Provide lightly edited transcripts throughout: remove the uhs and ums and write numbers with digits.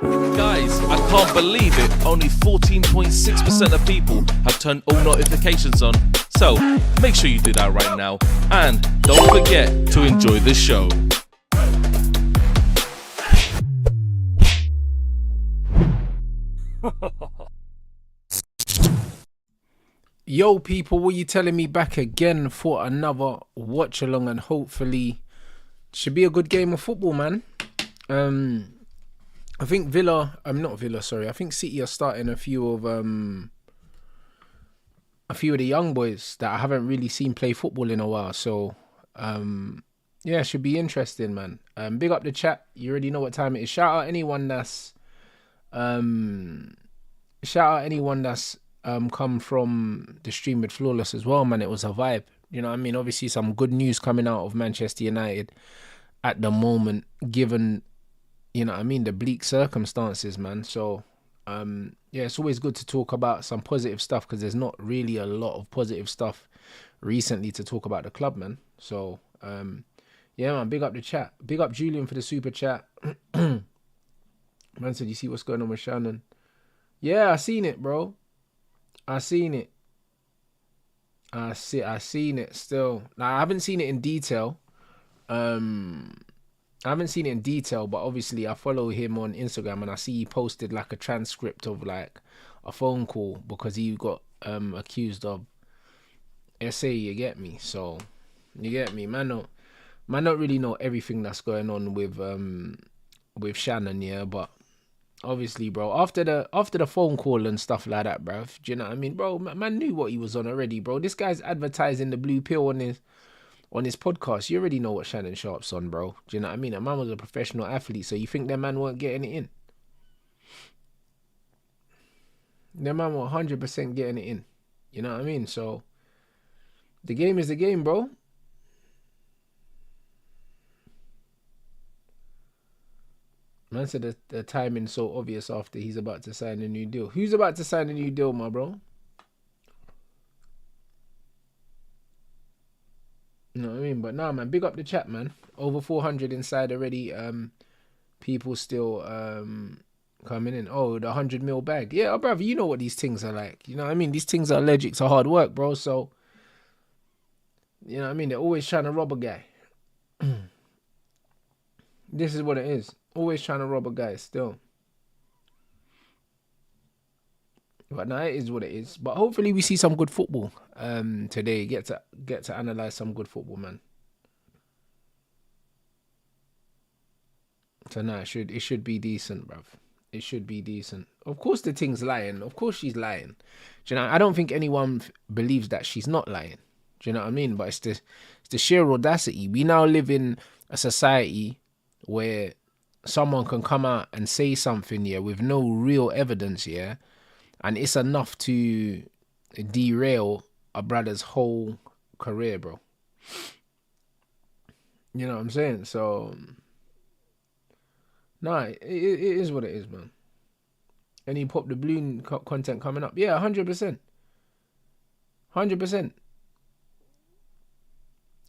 Guys, I can't believe it. Only 14.6% of people have turned all notifications on. So, make sure you do that right now. And don't forget to enjoy the show. Yo people, what you telling me, back again for another watch along, and hopefully should be a good game of football, man. I think I think City are starting a few of the young boys that I haven't really seen play football in a while. So yeah, it should be interesting, man. Big up the chat. You already know what time it is. Shout out anyone that's come from the stream with Flawless as well, man. It was a vibe. You know what I mean? Obviously some good news coming out of Manchester United at the moment, given, you know what I mean, the bleak circumstances, man. So yeah, it's always good to talk about some positive stuff, because there's not really a lot of positive stuff recently to talk about the club, man. So yeah, man, big up the chat. Big up Julian for the super chat. Man said, you see what's going on with Shannon? Yeah, I seen it, bro. I seen it still. Now, I haven't seen it in detail. But obviously I follow him on Instagram, and I see he posted like a transcript of like a phone call because he got accused of SA, you get me? So, you get me? Man not really know everything that's going on with Shannon, yeah, but obviously, bro, after the phone call and stuff like that, bro, do you know what I mean, bro? Man knew what he was on already, bro. This guy's advertising the blue pill on his podcast. You already know what Shannon Sharp's on, bro. Do you know what I mean? That man was a professional athlete, so you think that man weren't getting it in? That man were 100% getting it in. You know what I mean? So the game is the game, bro. Man said the timing's so obvious after he's about to sign a new deal. Who's about to sign a new deal, my bro? You know what I mean? But nah, man, big up the chat, man. Over 400 inside already. People still coming in. Oh, the 100 mil bag. Yeah, brother, you know what these things are like. You know what I mean? These things are allergic to hard work, bro. So, you know what I mean? They're always trying to rob a guy. This is what it is. Always trying to rob a guy still. But now it is what it is. But hopefully we see some good football today. Get to analyze some good football, man. So nah, it should be decent, bruv. It should be decent. Of course the thing's lying. Of course she's lying. Do you know? I don't think anyone believes that she's not lying. Do you know what I mean? But it's the sheer audacity. We now live in a society where someone can come out and say something, yeah, with no real evidence, yeah, and it's enough to derail a brother's whole career, bro. You know what I'm saying? So, nah, it is what it is, man. Any Pop the Balloon content coming up? Yeah, 100%. 100%.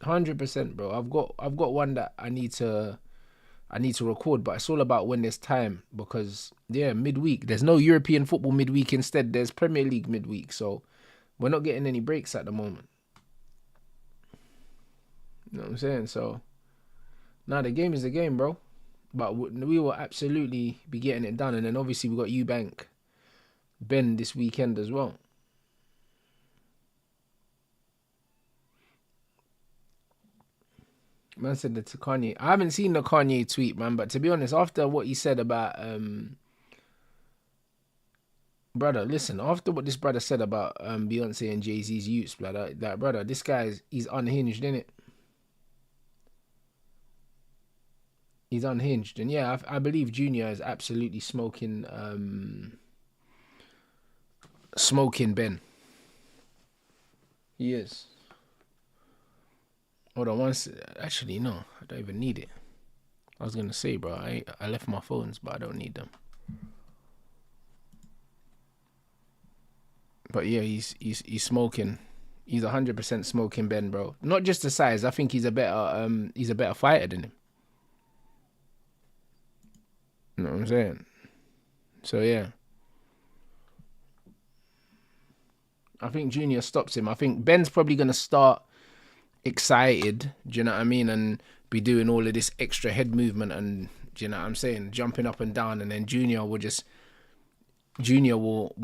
100%, bro. I've got one that I need to record, but it's all about when there's time, because yeah, midweek, there's no European football midweek. Instead, there's Premier League midweek, so we're not getting any breaks at the moment. You know what I'm saying? So, nah, the game is the game, bro. But we will absolutely be getting it done. And then obviously we got Eubank Ben this weekend as well. Man said that to Kanye. I haven't seen the Kanye tweet, man, but to be honest, after what he said about brother, listen, after what this brother said about Beyonce and Jay-Z's youths, brother, this he's unhinged, innit? He's unhinged. And yeah, I believe Junior is absolutely smoking Ben. He is. Hold on once. Actually, no, I don't even need it. I was gonna say, bro, I left my phones, but I don't need them. But yeah, he's smoking. He's 100% smoking Ben, bro. Not just the size. I think he's a better fighter than him. You know what I'm saying? So yeah, I think Junior stops him. I think Ben's probably gonna start excited. Do you know what I mean? And be doing all of this extra head movement and do you know what I'm saying? Jumping up and down, and then Junior will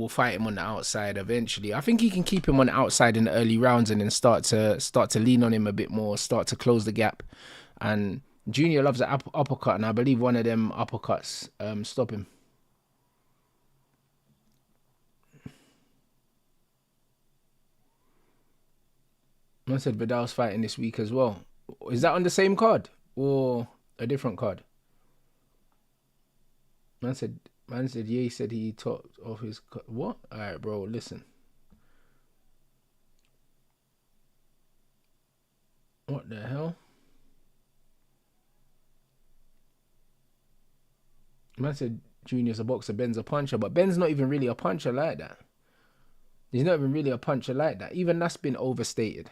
fight him on the outside eventually. I think he can keep him on the outside in the early rounds and then start to lean on him a bit more, start to close the gap. And Junior loves an uppercut, and I believe one of them uppercuts stop him. I said Vidal's fighting this week as well. Is that on the same card or a different card? Man said, yeah, he said he talked off his... What? All right, bro, listen. What the hell? Man said Junior's a boxer, Ben's a puncher, but Ben's not even really a puncher like that. He's not even really a puncher like that. Even that's been overstated.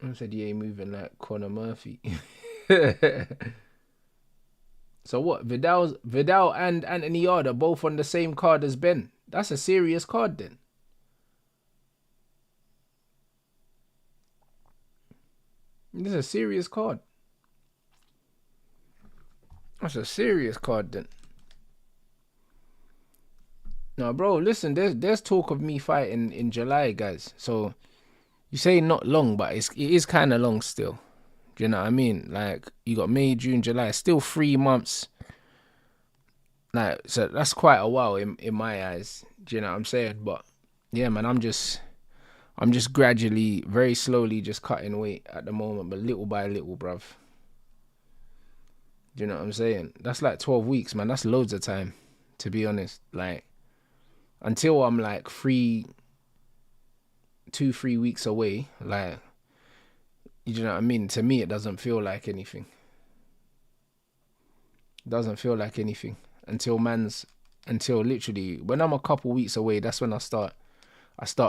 I said, yeah, moving like Conor Murphy. So what? Vidal and Anthony Yarde are both on the same card as Ben. That's a serious card then. This is a serious card. That's a serious card then. No, bro, listen, there's talk of me fighting in July, guys. So you say not long, but it is kind of long still. Do you know what I mean? Like, you got May, June, July, still 3 months. Like, so that's quite a while in my eyes. Do you know what I'm saying? But yeah, man, I'm just gradually, very slowly just cutting weight at the moment, but little by little, bruv. Do you know what I'm saying? That's like 12 weeks, man. That's loads of time, to be honest. Like, until I'm like 2-3 weeks away, like, you know what I mean? To me, it doesn't feel like anything. It doesn't feel like anything until literally when I'm a couple weeks away. That's when I start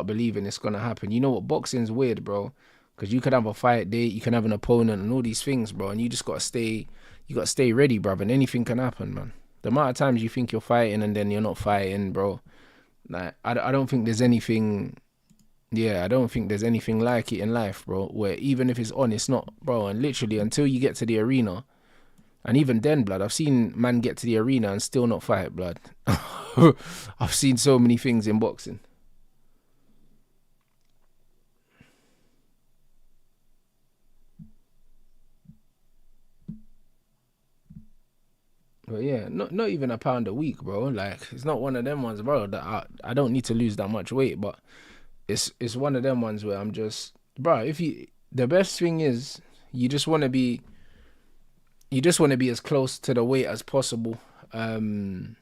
believing it's gonna happen. You know what? Boxing's weird, bro, because you could have a fight date, you can have an opponent, and all these things, bro, and you just gotta stay ready, bro. And anything can happen, man. The amount of times you think you're fighting and then you're not fighting, bro. Like, I don't think there's anything. Yeah, I don't think there's anything like it in life, bro, where even if it's on, it's not, bro. And literally, until you get to the arena, and even then, blood, I've seen man get to the arena and still not fight, blood. I've seen so many things in boxing. But yeah, not even a pound a week, bro. Like, it's not one of them ones, bro, that I don't need to lose that much weight, but it's one of them ones where I'm just, bro, the best thing is you just want to be as close to the weight as possible. You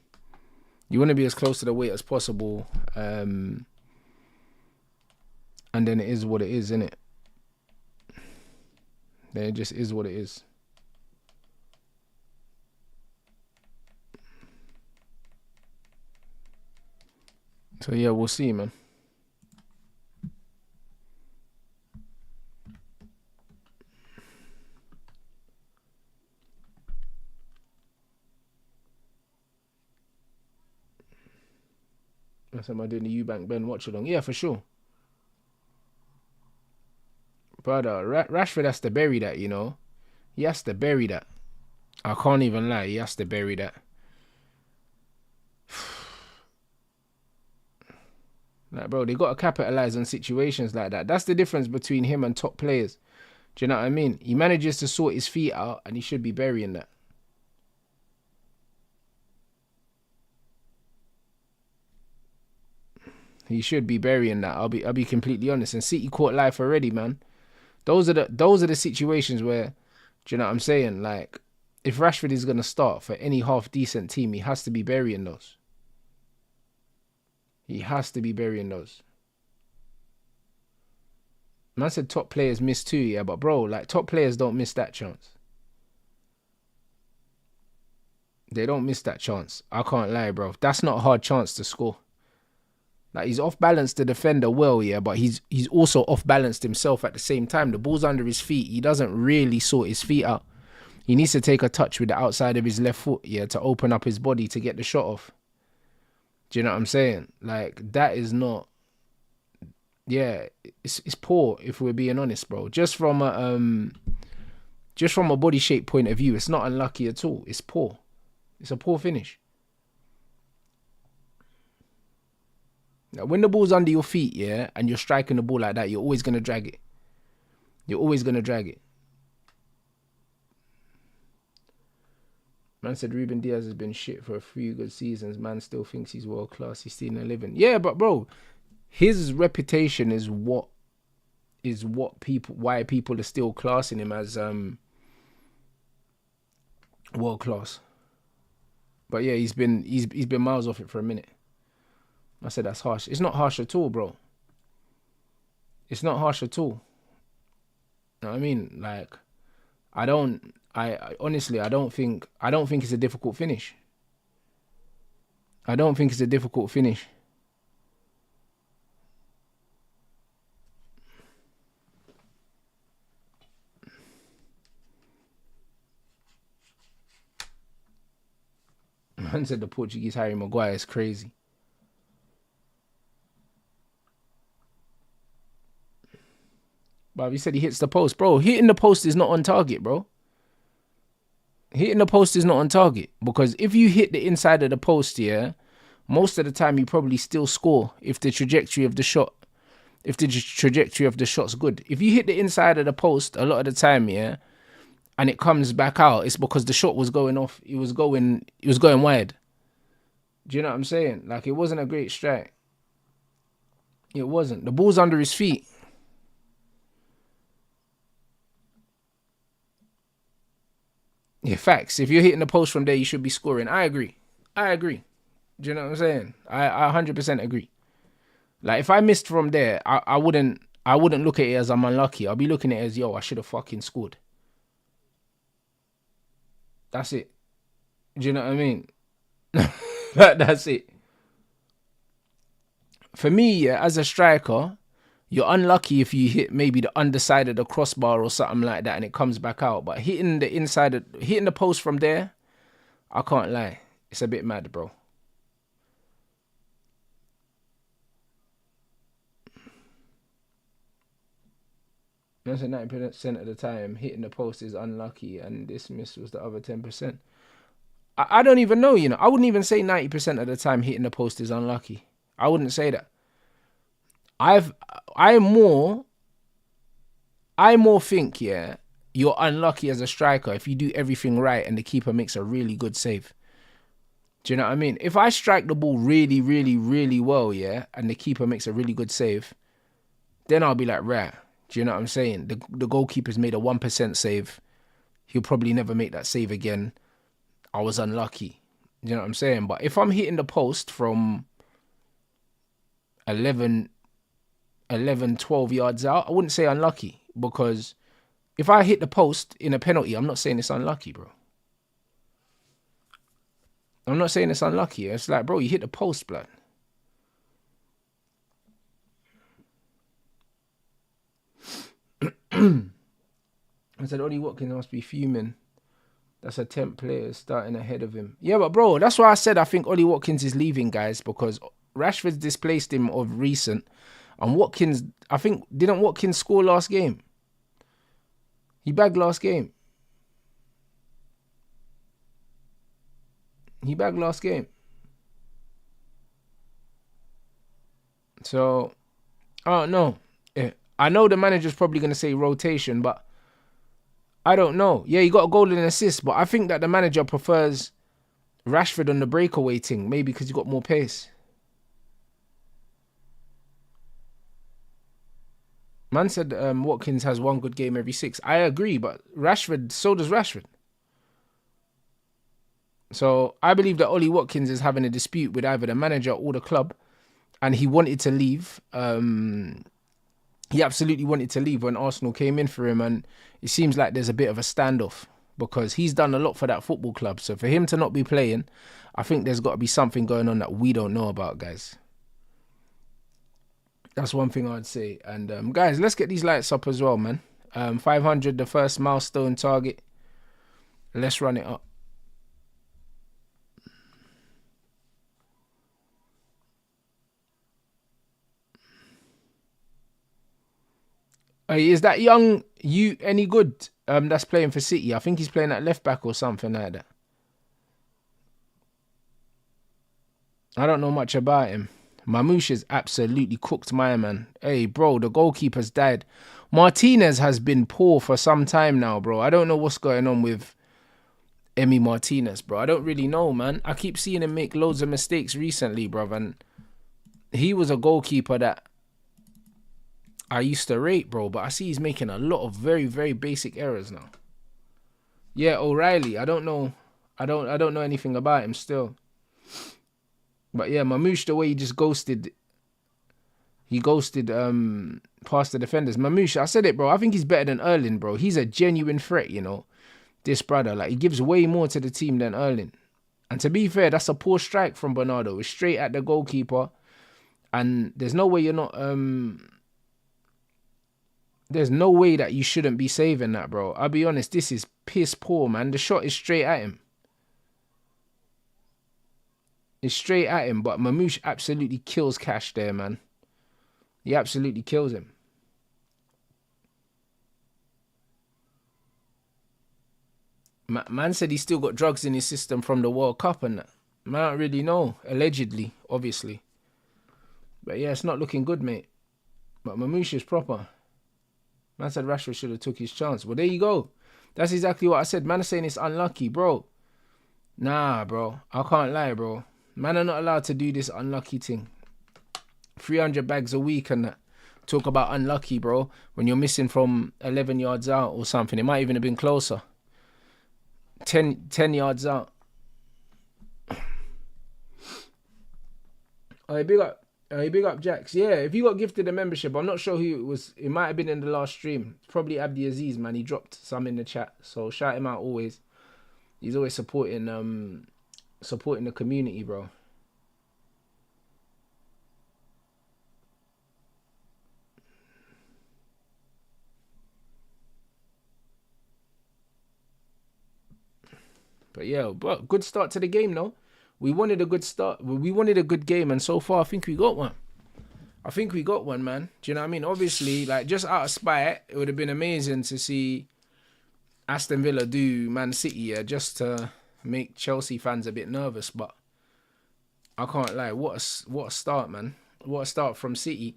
want to be as close to the weight as possible. And then it is what it is, innit? Then it just is what it is. So yeah, we'll see, man. Am I doing the Eubank Ben watch along? Yeah, for sure. Brother, Rashford has to bury that, you know. He has to bury that. I can't even lie. He has to bury that. Like, bro, they got to capitalize on situations like that. That's the difference between him and top players. Do you know what I mean? He manages to sort his feet out, and he should be burying that. He should be burying that. I'll be completely honest. And City caught life already, man. Those are the situations where, do you know what I'm saying? Like, if Rashford is gonna start for any half decent team, he has to be burying those. He has to be burying those. Man said top players miss too, yeah, but bro, like, top players don't miss that chance. They don't miss that chance. I can't lie, bro. That's not a hard chance to score. Like, he's off balance the defender well, yeah, but he's also off balanced himself at the same time. The ball's under his feet. He doesn't really sort his feet out. He needs to take a touch with the outside of his left foot, yeah, to open up his body to get the shot off. Do you know what I'm saying? Like, that is not... Yeah, it's poor, if we're being honest, bro. Just from a body shape point of view, it's not unlucky at all. It's poor. It's a poor finish. Now, when the ball's under your feet, yeah, and you're striking the ball like that, you're always going to drag it. You're always going to drag it. Man said Ruben Diaz has been shit for a few good seasons. Man still thinks he's world class. He's still in a living. Yeah, but bro, his reputation is why people are still classing him as world class. But yeah, he's been miles off it for a minute. I said that's harsh. It's not harsh at all, bro. It's not harsh at all. You know what I mean? Like, I honestly don't think it's a difficult finish. I don't think it's a difficult finish. Man said the Portuguese Harry Maguire is crazy. But he said he hits the post. Bro, hitting the post is not on target, bro. Hitting the post is not on target. Because if you hit the inside of the post, yeah, most of the time you probably still score if the trajectory of the shot's good. If you hit the inside of the post a lot of the time, yeah, and it comes back out, it's because the shot was going off. It was going wide. Do you know what I'm saying? Like, it wasn't a great strike. It wasn't. The ball's under his feet. Yeah, facts. If you're hitting the post from there, you should be scoring. I agree. Do you know what I'm saying? I 100% agree. Like, if I missed from there, I wouldn't look at it as I'm unlucky. I'll be looking at it as, yo, I should have fucking scored. That's it. Do you know what I mean? That's it. For me, yeah, as a striker, you're unlucky if you hit maybe the underside of the crossbar or something like that and it comes back out. But hitting the post from there, I can't lie. It's a bit mad, bro. That's 90% of the time, hitting the post is unlucky and this miss was the other 10%. I don't even know, you know. I wouldn't even say 90% of the time hitting the post is unlucky. I wouldn't say that. I more think, yeah, you're unlucky as a striker if you do everything right and the keeper makes a really good save. Do you know what I mean? If I strike the ball really, really, really well, yeah, and the keeper makes a really good save, then I'll be like, right. Do you know what I'm saying? The goalkeeper's made a 1% save. He'll probably never make that save again. I was unlucky. Do you know what I'm saying? But if I'm hitting the post from 11, 12 yards out, I wouldn't say unlucky. Because if I hit the post in a penalty, I'm not saying it's unlucky, bro. I'm not saying it's unlucky. It's like, bro, you hit the post, blood. I said, Ollie Watkins must be fuming. That's a 10th player starting ahead of him. Yeah, but bro, that's why I said I think Ollie Watkins is leaving, guys, because Rashford's displaced him of recent. And Watkins, I think, didn't Watkins score last game? He bagged last game. So, I don't know. I know the manager's probably going to say rotation, but I don't know. Yeah, he got a goal and an assist, but I think that the manager prefers Rashford on the breakaway thing, maybe because he got more pace. Man said Watkins has one good game every 6. I agree, but so does Rashford. So I believe that Ollie Watkins is having a dispute with either the manager or the club, and he wanted to leave. He absolutely wanted to leave when Arsenal came in for him, and it seems like there's a bit of a standoff because he's done a lot for that football club. So for him to not be playing, I think there's got to be something going on that we don't know about, guys. That's one thing I'd say. And guys, let's get these lights up as well, man. 500, the first milestone target. Let's run it up. Is that young you any good? That's playing for City. I think he's playing at left back or something like that. I don't know much about him. Mamouche has absolutely cooked my man. Hey, bro, the goalkeeper's died. Martinez has been poor for some time now, bro. I don't know what's going on with Emi Martinez, bro. I don't really know, man. I keep seeing him make loads of mistakes recently, bro. And he was a goalkeeper that I used to rate, bro. But I see he's making a lot of very, very basic errors now. Yeah, O'Reilly. I don't know. I don't know anything about him still. But yeah, Mamouche, the way he just ghosted. He ghosted past the defenders. Mamouche, I said it, bro. I think he's better than Erling, bro. He's a genuine threat, you know. This brother, like, he gives way more to the team than Erling. And to be fair, that's a poor strike from Bernardo. It's straight at the goalkeeper. And there's no way you're not... There's no way that you shouldn't be saving that, bro. I'll be honest, this is piss poor, man. The shot is straight at him. It's straight at him, but Mamouche absolutely kills Cash there, man. He absolutely kills him. Man said he's still got drugs in his system from the World Cup and that. Man, I don't really know. Allegedly, obviously. But yeah, it's not looking good, mate. But Mamouche is proper. Man said Rashford should have took his chance. Well, there you go. That's exactly what I said. Man is saying it's unlucky, bro. Nah, bro. I can't lie, bro. Man are not allowed to do this unlucky thing. 300 bags a week and that. Talk about unlucky, bro. When you're missing from 11 yards out or something. It might even have been closer. 10 yards out. Oh, big up Jax. Yeah, if you got gifted a membership, I'm not sure who it was. It might have been in the last stream. It's probably Abdi Aziz, man. He dropped some in the chat. So shout him out always. He's always supporting the community, bro. But yeah, but good start to the game, though. We wanted a good start. We wanted a good game, and so far, I think we got one. I think we got one, man. Do you know what I mean? Obviously, like, just out of spite, it would have been amazing to see Aston Villa do Man City, yeah, just to make Chelsea fans a bit nervous. But I can't lie. What a start, man. What a start from City.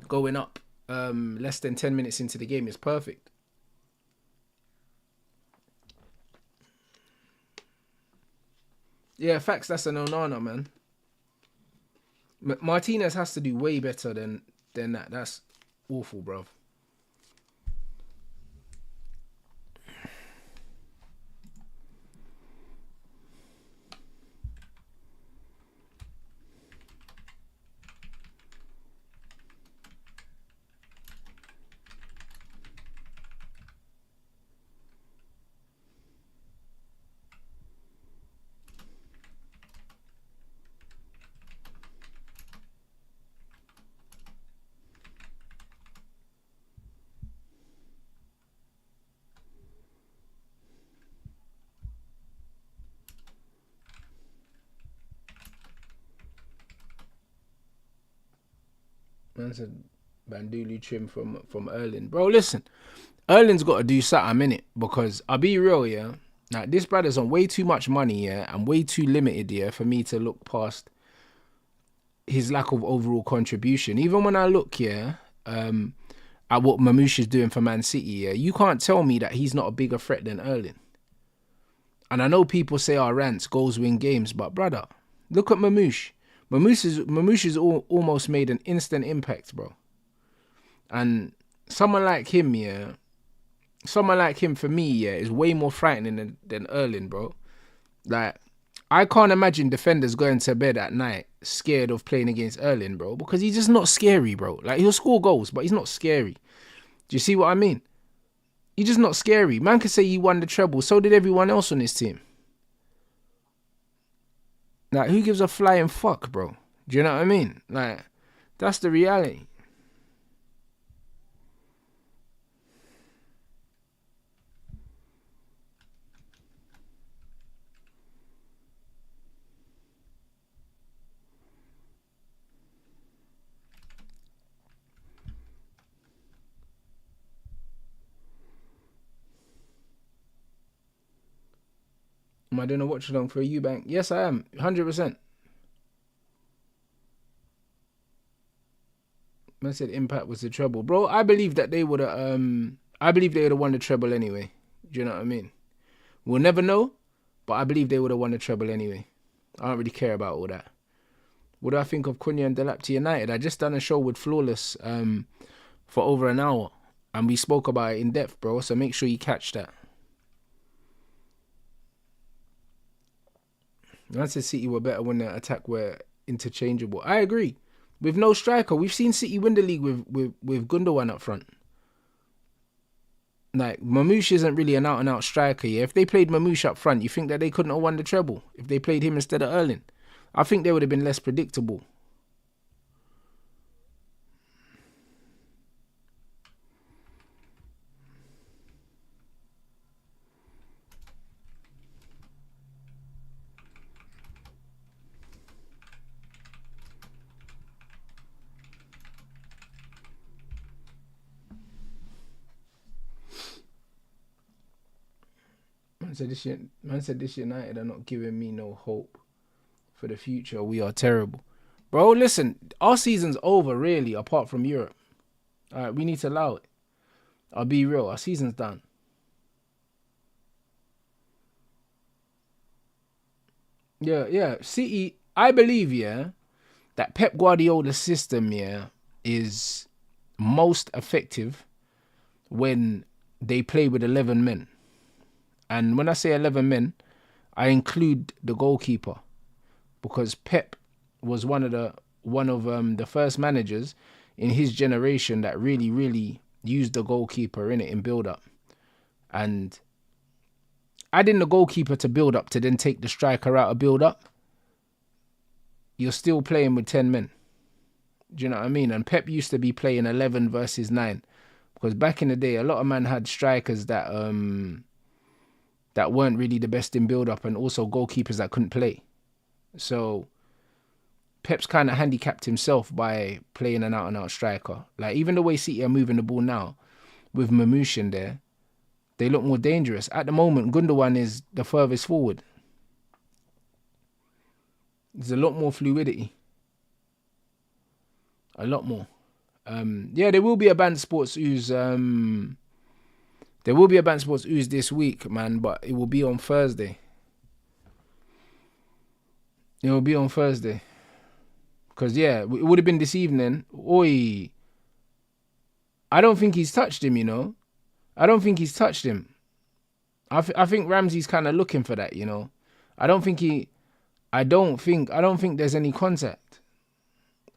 Going up less than 10 minutes into the game is perfect. Yeah, facts, that's an Onana, man. Martinez has to do way better than that. That's awful, bro. Man said Bandulu trim from Erling. Bro, listen. Erling's got to do something, innit? Because I'll be real, yeah. Now, this brother's on way too much money, yeah, and way too limited, yeah, for me to look past his lack of overall contribution. Even when I look, yeah, at what Mamouche is doing for Man City, yeah, you can't tell me that he's not a bigger threat than Erling. And I know people say, Rants, goals win games, but brother, look at Mamouche. Mamouche has almost made an instant impact, bro. And someone like him, yeah, for me, yeah, is way more frightening than Erling, bro. Like, I can't imagine defenders going to bed at night scared of playing against Erling, bro, because he's just not scary, bro. Like, he'll score goals, but he's not scary. Do you see what I mean? You're just not scary. Man could say you won the treble. So did everyone else on this team. Like, who gives a flying fuck, bro? Do you know what I mean? Like, that's the reality. Am I doing a watch along for a Eubank? Yes, I am. 100%. Man said Impact was the treble, bro. I believe that they would have. I believe they would have won the treble anyway. Do you know what I mean? We'll never know, but I believe they would have won the treble anyway. I don't really care about all that. What do I think of Cunha and Delap to United? I just done a show with Flawless for over an hour, and we spoke about it in depth, bro. So make sure you catch that. Manchester City were better when their attack were interchangeable. I agree. With no striker, we've seen City win the league with Gundogan up front. Like, Mamouche isn't really an out-and-out striker, yeah? If they played Mamouche up front, you think that they couldn't have won the treble? If they played him instead of Erling? I think they would have been less predictable. Man said this United are not giving me no hope for the future. We are terrible. Bro, listen, our season's over, really, apart from Europe. All right, we need to allow it. I'll be real. Our season's done. Yeah. City, I believe, yeah, that Pep Guardiola's system, yeah, is most effective when they play with 11 men. And when I say 11 men, I include the goalkeeper, because Pep was one of the first managers in his generation that really used the goalkeeper in build up. And adding the goalkeeper to build up to then take the striker out of build up, you're still playing with 10 men. Do you know what I mean? And Pep used to be playing 11 versus 9, because back in the day, a lot of men had strikers that weren't really the best in build up, and also goalkeepers that couldn't play. So Pep's kind of handicapped himself by playing an out-and-out striker. Like, even the way City are moving the ball now, with Mamouche in there, they look more dangerous. At the moment, Gundogan is the furthest forward. There's a lot more fluidity. A lot more. Yeah, there will be a Bants Sports Ooze. There will be a Bants Sports Ooze this week, man, but it will be on Thursday. It will be on Thursday. Because, yeah, it would have been this evening. Oi. I don't think he's touched him, you know. I don't think he's touched him. I think Ramsey's kind of looking for that, you know. I don't think there's any contact.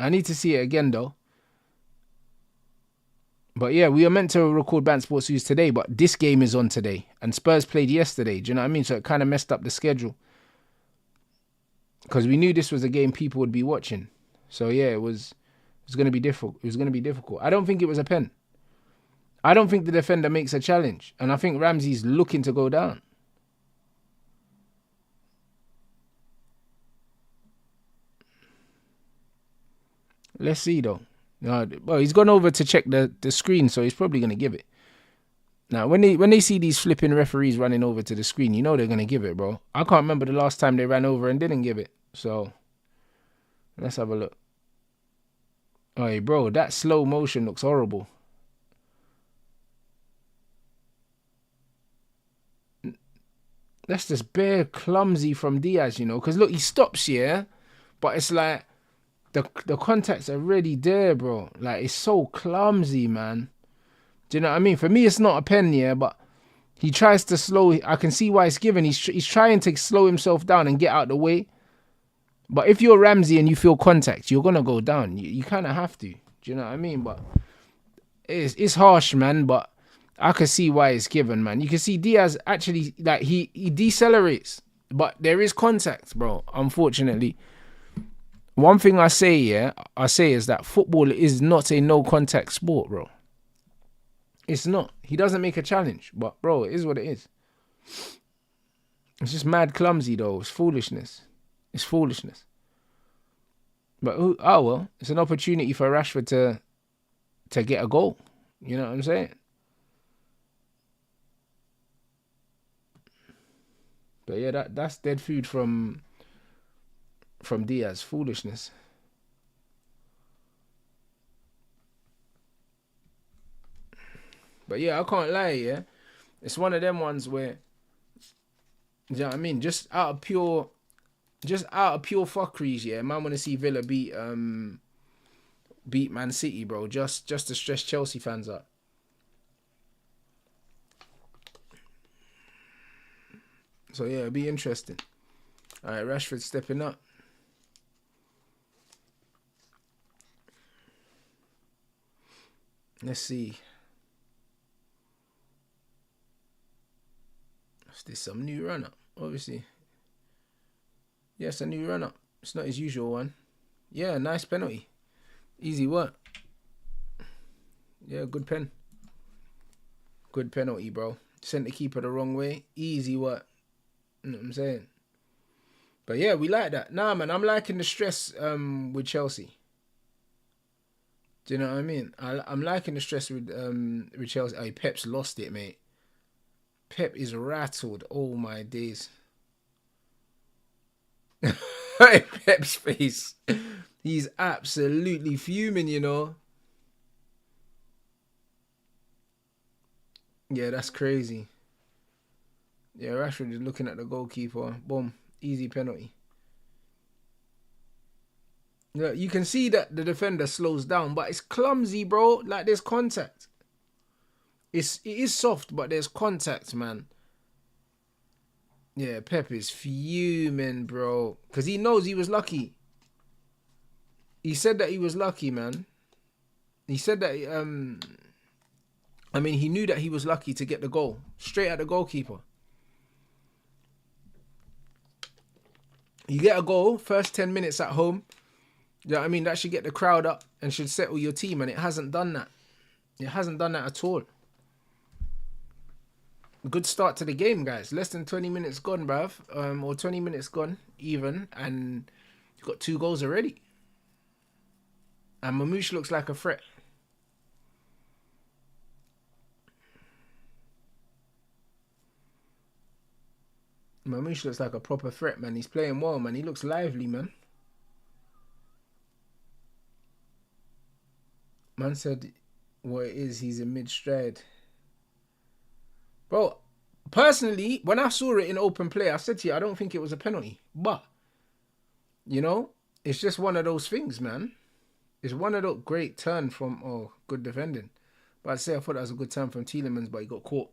I need to see it again, though. But yeah, we are meant to record Bant Sports News today, but this game is on today. And Spurs played yesterday, do you know what I mean? So it kind of messed up the schedule. Because we knew this was a game people would be watching. So yeah, it was going to be difficult. It was going to be difficult. I don't think it was a pen. I don't think the defender makes a challenge. And I think Ramsey's looking to go down. Let's see, though. Well, he's gone over to check the screen, so he's probably going to give it. Now, when they see these flipping referees running over to the screen, you know they're going to give it, bro. I can't remember the last time they ran over and didn't give it. So, let's have a look. Oh, hey, bro, that slow motion looks horrible. That's just bare clumsy from Diaz, you know. Because, look, he stops, yeah? But it's like the contact's already there, bro. Like, it's so clumsy, man. Do you know what I mean? For me, it's not a pen, yeah, but he tries to slow. I can see why it's given. He's trying to slow himself down and get out the way. But if you're Ramsey and you feel contact, you're going to go down. You kind of have to. Do you know what I mean? But it's harsh, man. But I can see why it's given, man. You can see Diaz actually, like, he decelerates, but there is contact, bro. Unfortunately, one thing I say is that football is not a no contact sport, bro. It's not. He doesn't make a challenge, but bro, it is what it is. It's just mad clumsy though. It's foolishness. It's foolishness. But oh well, it's an opportunity for Rashford to get a goal. You know what I'm saying? But yeah, that's dead food from Diaz. Foolishness. But yeah, I can't lie, yeah. It's one of them ones where, you know what I mean? Just out of pure fuckeries, yeah. Man wanna see Villa beat Man City, bro. Just to stress Chelsea fans up. So yeah, it'll be interesting. Alright, Rashford stepping up. Let's see. Is this some new run-up? Obviously. Yeah, it's a new run-up. It's not his usual one. Yeah, nice penalty. Easy work. Yeah, good pen. Good penalty, bro. Sent the keeper the wrong way. Easy work. You know what I'm saying? But yeah, we like that. Nah, man, I'm liking the stress with Chelsea. Do you know what I mean? I'm liking the stress with Chelsea. Oh, Pep's lost it, mate. Pep is rattled. Oh my days. Pep's face. He's absolutely fuming, you know. Yeah, that's crazy. Yeah, Rashford is looking at the goalkeeper. Boom. Easy penalty. Yeah, you can see that the defender slows down, but it's clumsy, bro. Like, there's contact. It is soft, but there's contact, man. Yeah, Pep is fuming, bro. Because he knows he was lucky. He said that he was lucky, man. He said that, he knew that he was lucky to get the goal. Straight at the goalkeeper. You get a goal, first 10 minutes at home. You know what I mean? That should get the crowd up and should settle your team, and it hasn't done that. It hasn't done that at all. Good start to the game, guys. Less than 20 minutes gone, bruv. Or 20 minutes gone, even. And you've got 2 goals already. And Mamouche looks like a threat. Mamouche looks like a proper threat, man. He's playing well, man. He looks lively, man. Man said what it is, he's in mid-stride. Bro, personally, when I saw it in open play, I said to you, I don't think it was a penalty. But, you know, it's just one of those things, man. It's one of those great turn from, good defending. But I'd say I thought that was a good turn from Tielemans, but he got caught.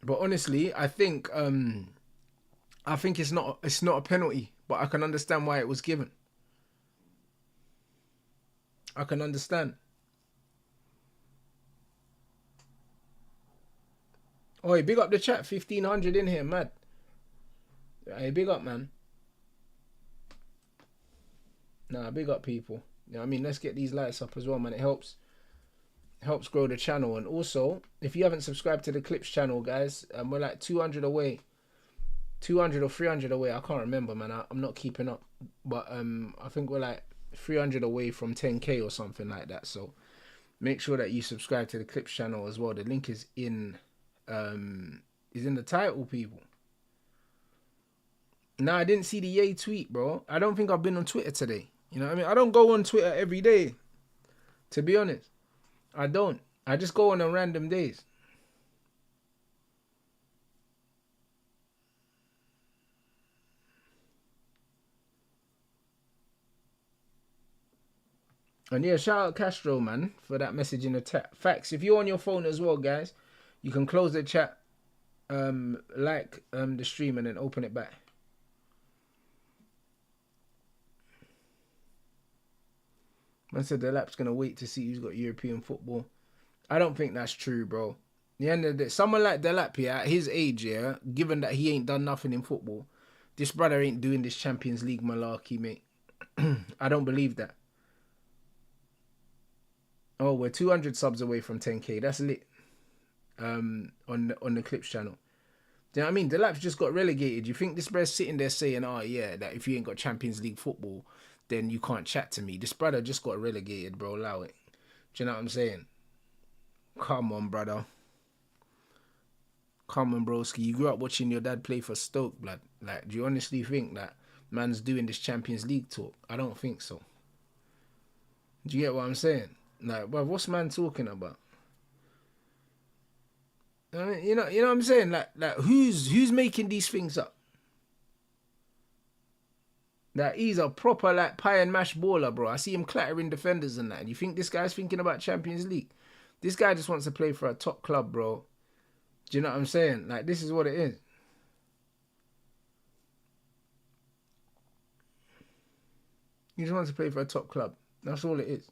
But honestly, I think it's not a penalty, but I can understand why it was given. I can understand. Oh, big up the chat. 1,500 in here, mad. Hey, big up, man. Nah, big up, people. You know what I mean? Let's get these lights up as well, man. It helps grow the channel. And also, if you haven't subscribed to the Clips channel, guys, we're like 200 away. 200 or 300 away. I can't remember, man. I'm not keeping up. But I think we're like 300 away from 10k or something like that. So make sure that you subscribe to the Clips channel as well. The link is in the title, people. Nah, I didn't see the yay tweet, bro. I don't think I've been on Twitter today. You know what I mean? I don't go on Twitter every day, to be honest. I don't. I just go on random days. And yeah, shout out Castro, man, for that message in the chat. Facts. If you're on your phone as well, guys, you can close the chat, like the stream, and then open it back. Man said the lap's gonna wait to see who's got European football. I don't think that's true, bro. The end of the day, someone like Delap, yeah, at his age, yeah, given that he ain't done nothing in football, this brother ain't doing this Champions League malarkey, mate. I don't believe that. Oh, we're 200 subs away from 10k. That's lit. On the Clips channel. Do you know what I mean? Delap's just got relegated. You think this brother's sitting there saying, "Oh yeah, that if you ain't got Champions League football, then you can't chat to me." This brother just got relegated, bro. Allow it. Do you know what I'm saying? Come on, brother. Come on, broski. You grew up watching your dad play for Stoke, blood. Like, do you honestly think that man's doing this Champions League talk? I don't think so. Do you get what I'm saying? Like, bro, what's man talking about? I mean, you know what I'm saying? Like who's making these things up? That he's a proper like pie and mash baller, bro. I see him clattering defenders and that. And you think this guy's thinking about Champions League? This guy just wants to play for a top club, bro. Do you know what I'm saying? Like, this is what it is. He just wants to play for a top club. That's all it is.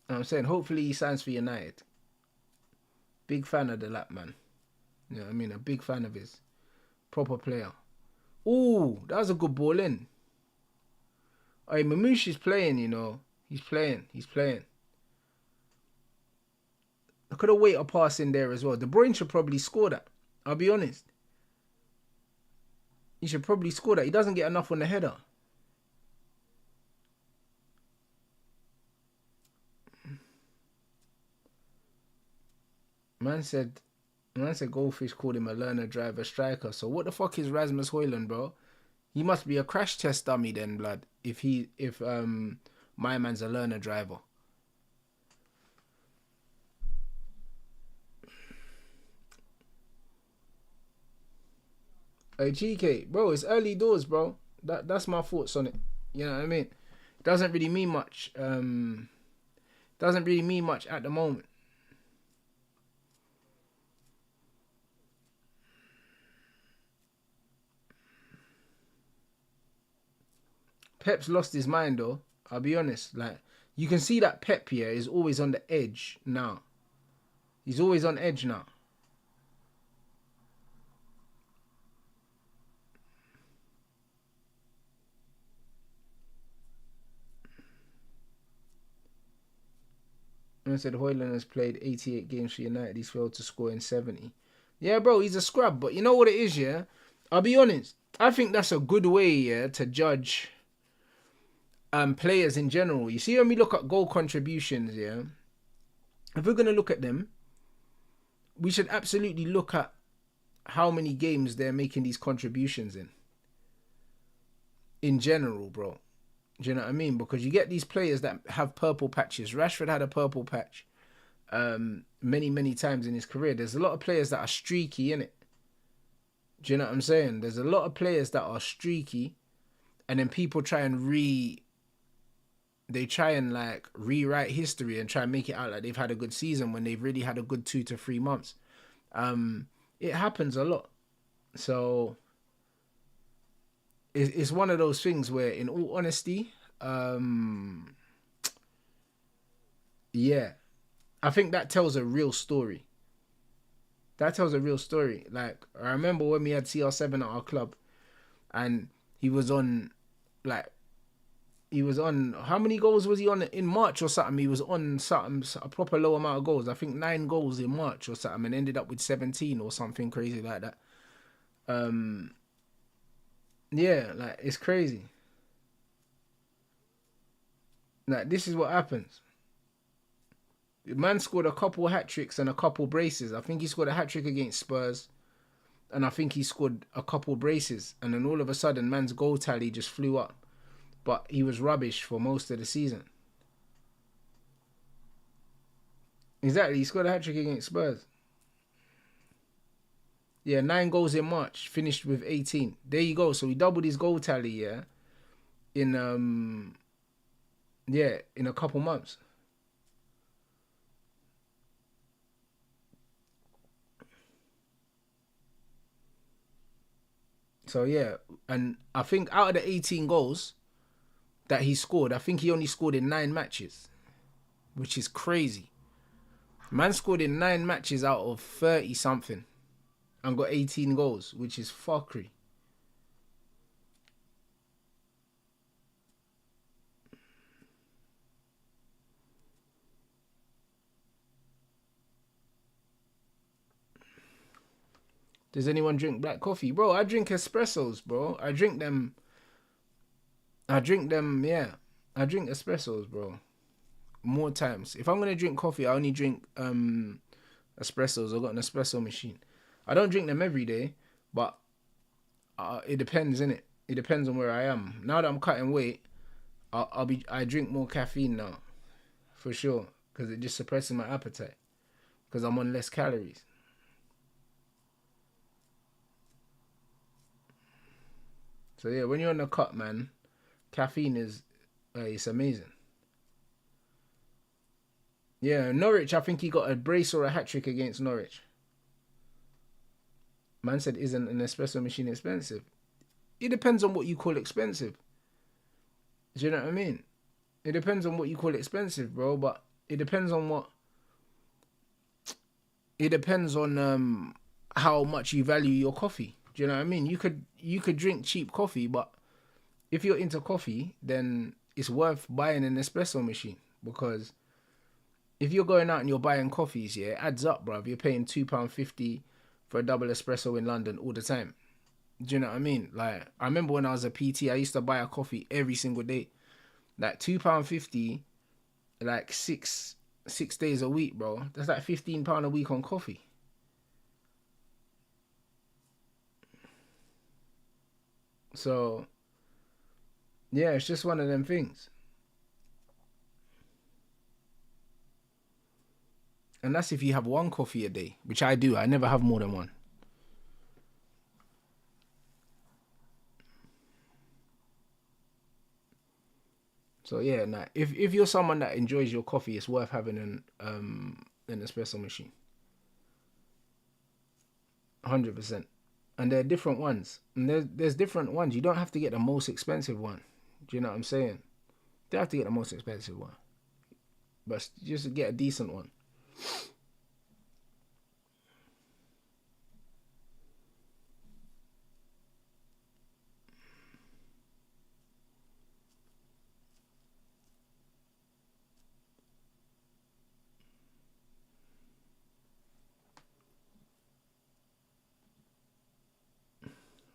I'm saying, hopefully he signs for United. Big fan of the lap, man. You know what I mean? A big fan of his. Proper player. Ooh, that was a good ball in. Hey, Mamouche is playing, you know. He's playing. I could have waited a pass in there as well. De Bruyne should probably score that. I'll be honest. He should probably score that. He doesn't get enough on the header. Man said Goldfish called him a learner, driver, striker. So what the fuck is Rasmus Højlund, bro? He must be a crash test dummy then, blood. If my man's a learner, driver. Hey, GK, bro, it's early doors, bro. That's my thoughts on it. You know what I mean? It doesn't really mean much. Doesn't really mean much at the moment. Pep's lost his mind though. I'll be honest. Like, you can see that Pep here is always on the edge now. He's always on edge now. I said Højlund has played 88 games for United. He's failed to score in 70. Yeah, bro, he's a scrub. But you know what it is, yeah? I'll be honest. I think that's a good way, yeah, to judge players in general. You see, when we look at goal contributions, yeah, if we're going to look at them, we should absolutely look at how many games they're making these contributions in general, bro. Do you know what I mean? Because you get these players that have purple patches. Rashford had a purple patch many times in his career. There's a lot of players that are streaky, innit? Do you know what I'm saying? There's a lot of players that are streaky, and then people try and like rewrite history and try and make it out like they've had a good season when they've really had a good 2 to 3 months. It happens a lot. So it's one of those things where, in all honesty, yeah, I think that tells a real story. That tells a real story. Like, I remember when we had CR7 at our club, and he was on, how many goals was he on in March or something? He was on a proper low amount of goals. I think 9 goals in March or something, and ended up with 17 or something crazy like that. Yeah, like, it's crazy. Like, this is what happens. The man scored a couple hat-tricks and a couple braces. I think he scored a hat-trick against Spurs, and I think he scored a couple braces, and then all of a sudden, man's goal tally just flew up. But he was rubbish for most of the season. Exactly, he scored a hat-trick against Spurs. Yeah, 9 goals in March, finished with 18. There you go. So he doubled his goal tally, yeah, in a couple months. So yeah, and I think out of the 18 goals that he scored, I think he only scored in 9 matches. which is crazy. Man scored in 9 matches out of 30 something and got 18 goals, which is fuckery. Does anyone drink black coffee? Bro, I drink espressos, bro. I drink them, yeah. I drink espressos, bro. More times. If I'm going to drink coffee, I only drink espressos. I've got an espresso machine. I don't drink them every day, but it depends, innit? It depends on where I am. Now that I'm cutting weight, I drink more caffeine now. For sure. Because it just suppresses my appetite. Because I'm on less calories. So yeah, when you're on the cut, man, caffeine is it's amazing. Yeah, Norwich, I think he got a brace or a hat-trick against Norwich. Man said, isn't an espresso machine expensive? It depends on what you call expensive. Do you know what I mean? It depends on what you call expensive, bro, but it depends on what... It depends on how much you value your coffee. Do you know what I mean? You could drink cheap coffee, but if you're into coffee, then it's worth buying an espresso machine. Because if you're going out and you're buying coffees, yeah, it adds up, bruv. You're paying £2.50 for a double espresso in London all the time. Do you know what I mean? Like, I remember when I was a PT, I used to buy a coffee every single day. Like £2.50, like six days a week, bro. That's like £15 a week on coffee. So, yeah, it's just one of them things. And that's if you have one coffee a day, which I do. I never have more than one. So yeah, nah, if you're someone that enjoys your coffee, it's worth having an espresso machine. 100%. And there are different ones. And there's different ones. You don't have to get the most expensive one. Do you know what I'm saying? You don't have to get the most expensive one. But just get a decent one.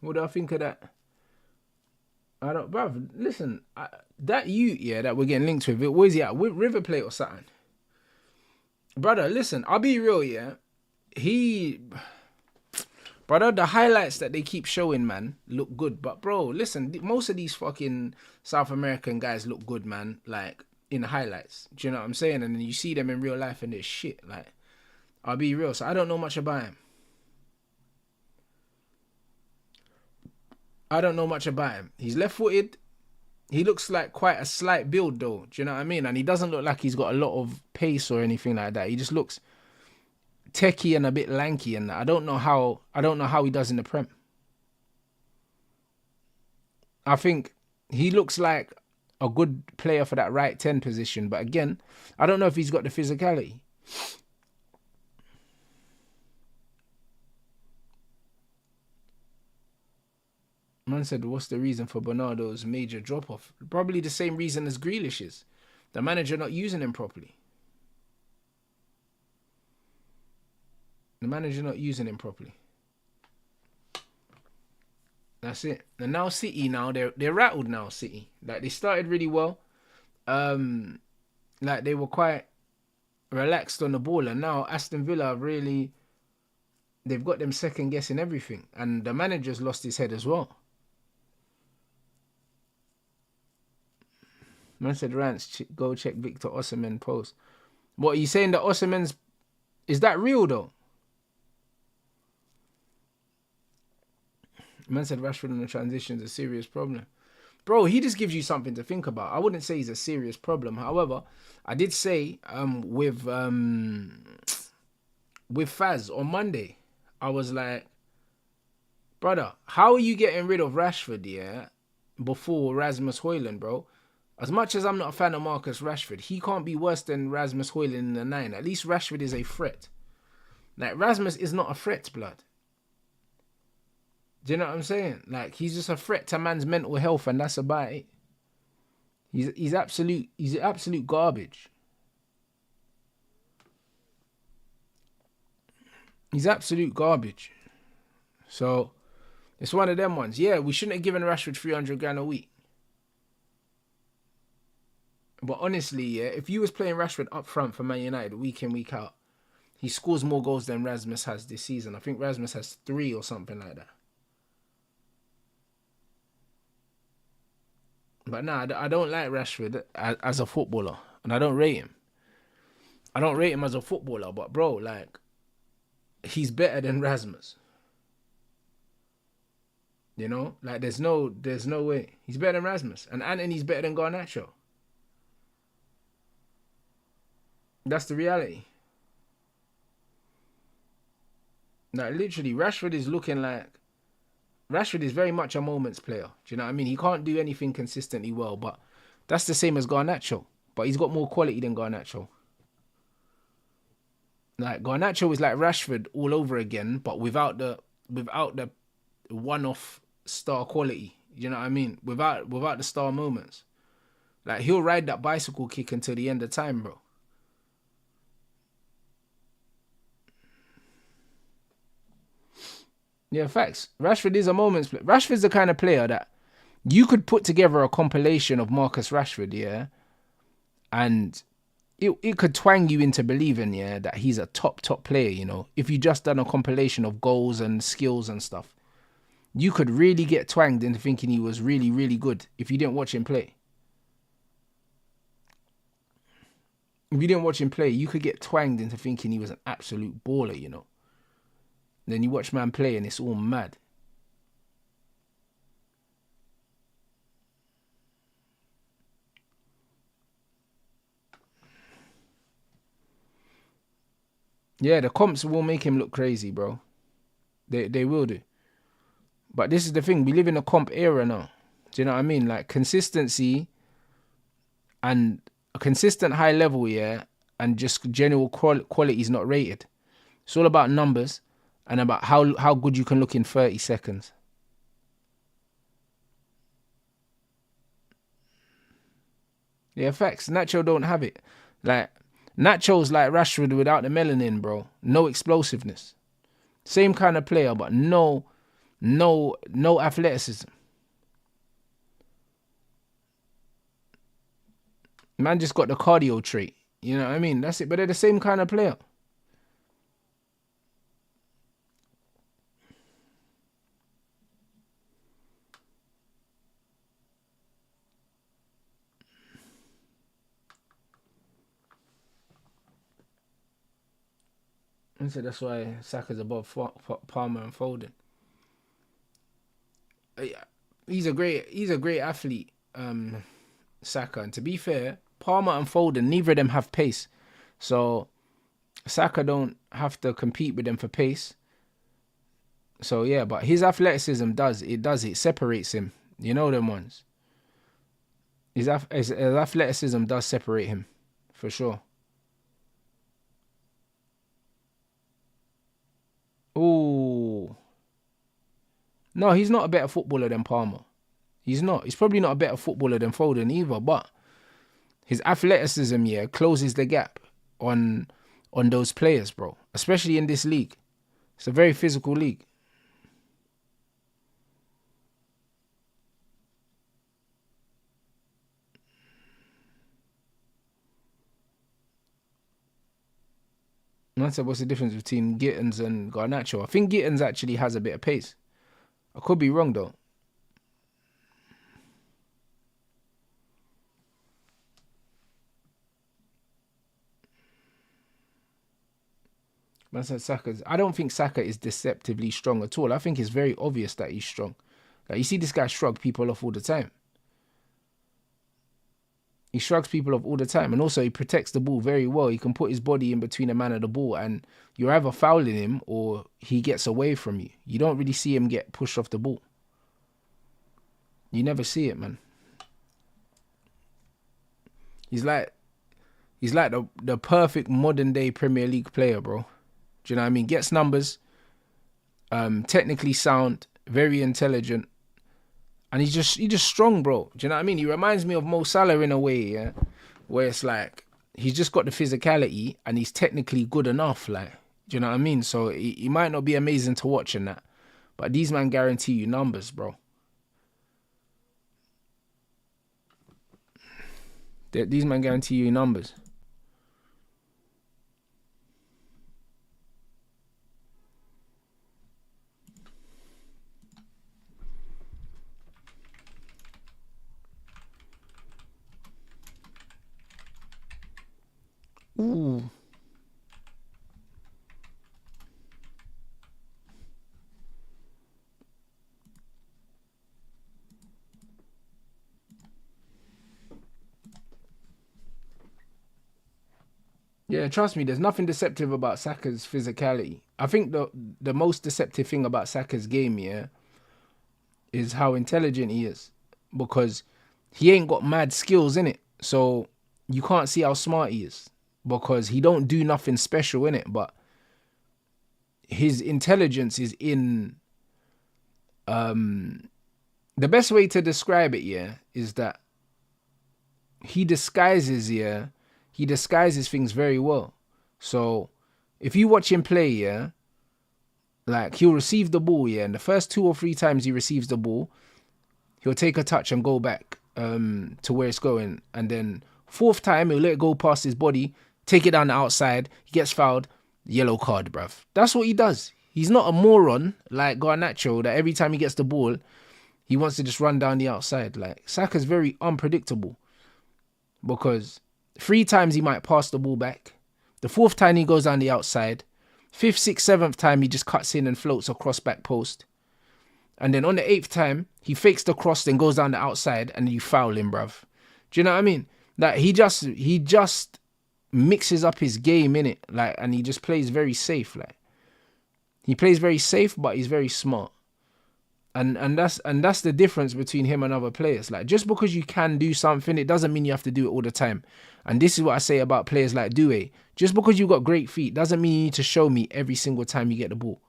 What do I think of that? I don't, bruv, listen, that youth, yeah, that we're getting linked with, where's he at? River Plate or something? Brother, listen, I'll be real, yeah. Brother, the highlights that they keep showing, man, look good. But, bro, listen, most of these fucking South American guys look good, man, like, in the highlights. Do you know what I'm saying? And then you see them in real life and they're shit, like, I'll be real. So I don't know much about him. I don't know much about him. He's left-footed. He looks like quite a slight build, though. Do you know what I mean? And he doesn't look like he's got a lot of pace or anything like that. He just looks techie and a bit lanky, and I don't know how he does in the Prem. I think he looks like a good player for that right 10 position, but again, I don't know if he's got the physicality. Man said, what's the reason for Bernardo's major drop-off? Probably the same reason as Grealish is. The manager not using him properly. The manager not using him properly. That's it. And now City, they're rattled now, City. Like, they started really well. Like, they were quite relaxed on the ball. And now Aston Villa really, they've got them second guessing everything. And the manager's lost his head as well. Man said, Rants, go check Victor Osimhen post. What, are you saying that Osimhen's... Is that real, though? Man said Rashford in the transition is a serious problem. Bro, he just gives you something to think about. I wouldn't say he's a serious problem. However, I did say with Faz on Monday, I was like, brother, how are you getting rid of Rashford, yeah, before Rasmus Højlund, bro? As much as I'm not a fan of Marcus Rashford, he can't be worse than Rasmus Højlund in the 9. At least Rashford is a threat. Like, Rasmus is not a threat, blood. Do you know what I'm saying? Like, he's just a threat to man's mental health, and that's about it. He's absolute garbage. He's absolute garbage. So, it's one of them ones. Yeah, we shouldn't have given Rashford 300 grand a week. But honestly, yeah, if you was playing Rashford up front for Man United week in, week out, he scores more goals than Rasmus has this season. I think Rasmus has 3 or something like that. But nah, I don't like Rashford as a footballer. And I don't rate him. I don't rate him as a footballer. But bro, like, he's better than Rasmus. You know? Like, there's no way. He's better than Rasmus. And Anthony's better than Garnacho. That's the reality. Like, literally, Rashford is very much a moments player. Do you know what I mean? He can't do anything consistently well, but that's the same as Garnacho. But he's got more quality than Garnacho. Like, Garnacho is like Rashford all over again, but without the one-off star quality. You know what I mean? Without the star moments. Like, he'll ride that bicycle kick until the end of time, bro. Yeah, facts. Rashford is a moments player. Rashford's the kind of player that you could put together a compilation of Marcus Rashford, yeah, and it could twang you into believing, yeah, that he's a top player, you know. If you just done a compilation of goals and skills and stuff, you could really get twanged into thinking he was really, really good if you didn't watch him play. If you didn't watch him play, you could get twanged into thinking he was an absolute baller, you know. Then you watch man play and it's all mad. Yeah, the comps will make him look crazy, bro. They will do. But this is the thing. We live in a comp era now. Do you know what I mean? Like, consistency and a consistent high level, yeah, and just general quality is not rated. It's all about numbers. And about how good you can look in 30 seconds. Yeah, facts. Nacho don't have it. Like, Nacho's like Rashford without the melanin, bro. No explosiveness. Same kind of player, but no athleticism. Man just got the cardio trait. You know what I mean? That's it. But they're the same kind of player. And so that's why Saka's above Palmer and Foden. He's a great athlete, Saka. And to be fair, Palmer and Foden, neither of them have pace. So Saka don't have to compete with them for pace. So yeah, but his athleticism it separates him. You know them ones. His athleticism does separate him, for sure. Ooh. No, he's not a better footballer than Palmer. He's not. He's probably not a better footballer than Foden either, but his athleticism, yeah, closes the gap on those players, bro. Especially in this league. It's a very physical league. And I said, what's the difference between Gittins and Garnacho? I think Gittins actually has a bit of pace. I could be wrong, though. Man said I don't think Saka is deceptively strong at all. I think it's very obvious that he's strong. Like, you see this guy shrug people off all the time. He shrugs people off all the time. And also, he protects the ball very well. He can put his body in between a man and the ball. And you're either fouling him or he gets away from you. You don't really see him get pushed off the ball. You never see it, man. He's like the perfect modern day Premier League player, bro. Do you know what I mean? Gets numbers, technically sound, very intelligent, and he's just strong, bro. Do you know what I mean? He reminds me of Mo Salah in a way, yeah, where it's like he's just got the physicality and he's technically good enough, like, do you know what I mean? So he might not be amazing to watch in that, but these man guarantee you numbers, bro. These men guarantee you numbers. Ooh. Yeah, trust me, there's nothing deceptive about Saka's physicality. I think the most deceptive thing about Saka's game, yeah, is how intelligent he is. Because he ain't got mad skills in it. So you can't see how smart he is. Because he don't do nothing special in it. But his intelligence is in the best way to describe it, yeah, is that he disguises things very well. So if you watch him play, yeah, like he'll receive the ball, yeah, and the first 2 or 3 times he receives the ball, he'll take a touch and go back to where it's going, and then 4th time he'll let it go past his body, take it down the outside, he gets fouled, yellow card, bruv. That's what he does. He's not a moron like Garnacho that every time he gets the ball, he wants to just run down the outside. Like, Saka's very unpredictable because 3 times he might pass the ball back. The 4th time he goes down the outside. 5th, 6th, 7th time he just cuts in and floats across back post. And then on the 8th time, he fakes the cross, then goes down the outside and you foul him, bruv. Do you know what I mean? Like, he just mixes up his game, innit? Like, and he just plays very safe. Like, he plays very safe, but he's very smart. And that's the difference between him and other players. Like, just because you can do something, it doesn't mean you have to do it all the time. And this is what I say about players like Doué. Just because you've got great feet doesn't mean you need to show me every single time you get the ball.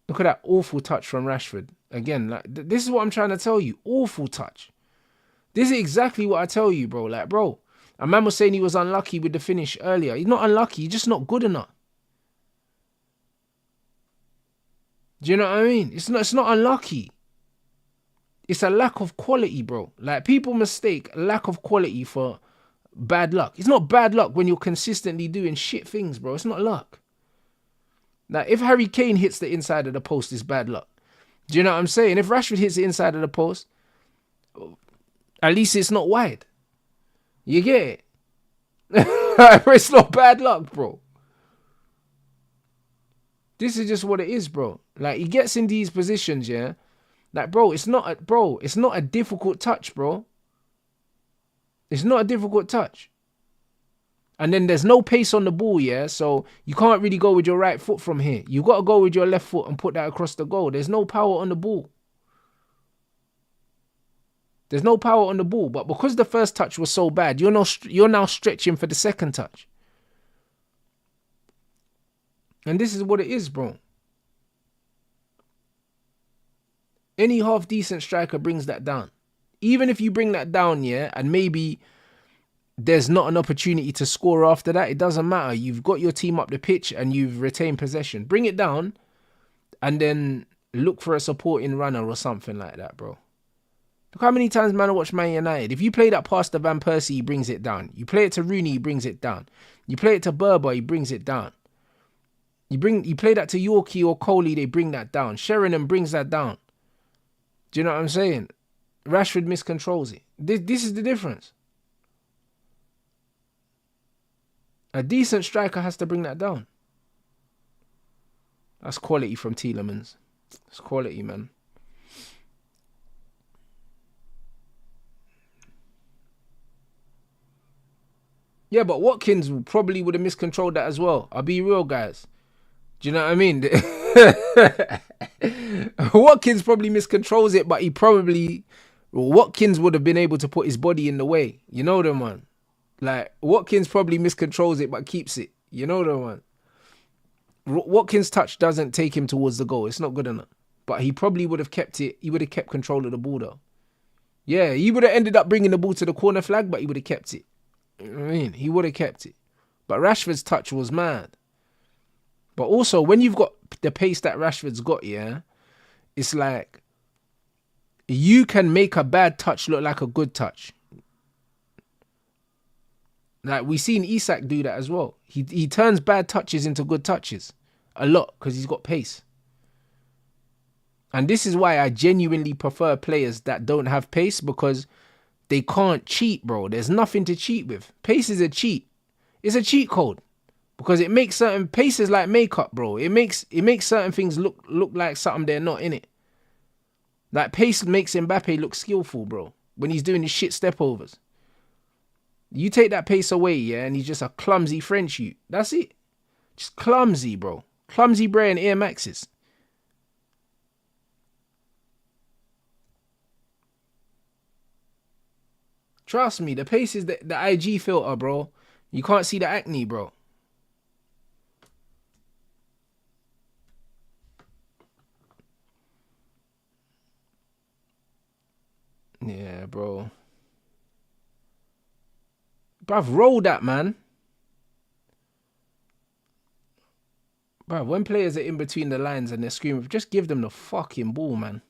Look at that awful touch from Rashford. Again, like, this is what I'm trying to tell you. Awful touch. This is exactly what I tell you, bro. Like, bro, a man was saying he was unlucky with the finish earlier. He's not unlucky. He's just not good enough. Do you know what I mean? It's not unlucky. It's a lack of quality, bro. Like, people mistake lack of quality for bad luck. It's not bad luck when you're consistently doing shit things, bro. It's not luck. Like, if Harry Kane hits the inside of the post, it's bad luck. Do you know what I'm saying? If Rashford hits the inside of the post, at least it's not wide. You get it? It's not bad luck, bro. This is just what it is, bro. Like, he gets in these positions, yeah. Like, bro, it's not a difficult touch, bro. It's not a difficult touch. And then there's no pace on the ball, yeah. So you can't really go with your right foot from here. You got to go with your left foot and put that across the goal. There's no power on the ball. There's no power on the ball. But because the first touch was so bad, you're now stretching for the second touch. And this is what it is, bro. Any half-decent striker brings that down. Even if you bring that down, yeah, and maybe there's not an opportunity to score after that, it doesn't matter. You've got your team up the pitch and you've retained possession. Bring it down and then look for a supporting runner or something like that, bro. Look how many times, man, I watch Man United. If you play that pass to Van Persie, he brings it down. You play it to Rooney, he brings it down. You play it to Berber, he brings it down. You play that to Yorkie or Coley, they bring that down. Sheringham brings that down. Do you know what I'm saying? Rashford miscontrols it. This is the difference. A decent striker has to bring that down. That's quality from Tielemans. It's quality, man. Yeah, but Watkins probably would have miscontrolled that as well. I'll be real, guys. Do you know what I mean? Watkins probably miscontrols it, but he probably Watkins would have been able to put his body in the way. You know the one. Like, Watkins probably miscontrols it but keeps it. You know the one. Watkins' touch doesn't take him towards the goal. It's not good enough. But he probably would have kept it. He would have kept control of the ball though. Yeah, he would have ended up bringing the ball to the corner flag, but he would have kept it. You know what I mean? He would have kept it. But Rashford's touch was mad. But also, when you've got the pace that Rashford's got, yeah, it's like you can make a bad touch look like a good touch. Like, we seen Isak do that as well. He turns bad touches into good touches a lot because he's got pace. And this is why I genuinely prefer players that don't have pace, because they can't cheat, bro. There's nothing to cheat with. Pace is a cheat. It's a cheat code because it makes certain paces like makeup, bro. It makes certain things look like something they're not, in it. Like, pace makes Mbappe look skillful, bro, when he's doing his shit step overs. You take that pace away, yeah, and he's just a clumsy French youth. That's it. Just clumsy, bro. Clumsy Bray and Air Maxes. Trust me, the pace is the IG filter, bro. You can't see the acne, bro. Yeah, bro. Bruv, roll that, man. Bruv, when players are in between the lines and they're screaming, just give them the fucking ball, man.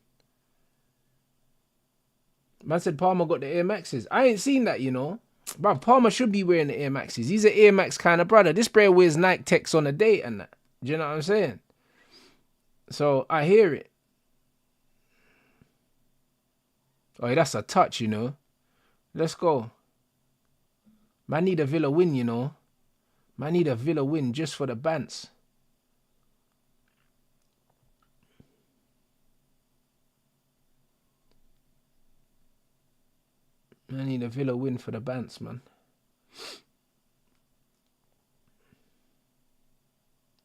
Man said Palmer got the Air Maxes. I ain't seen that, you know. Bruv, Palmer should be wearing the Air Maxes. He's an Air Max kind of brother. This bro wears Nike Techs on a date and that. Do you know what I'm saying? So, I hear it. Oh, that's a touch, you know. Let's go. Man need a Villa win, you know. Man need a Villa win just for the Bants. Man need a Villa win for the Bants, man.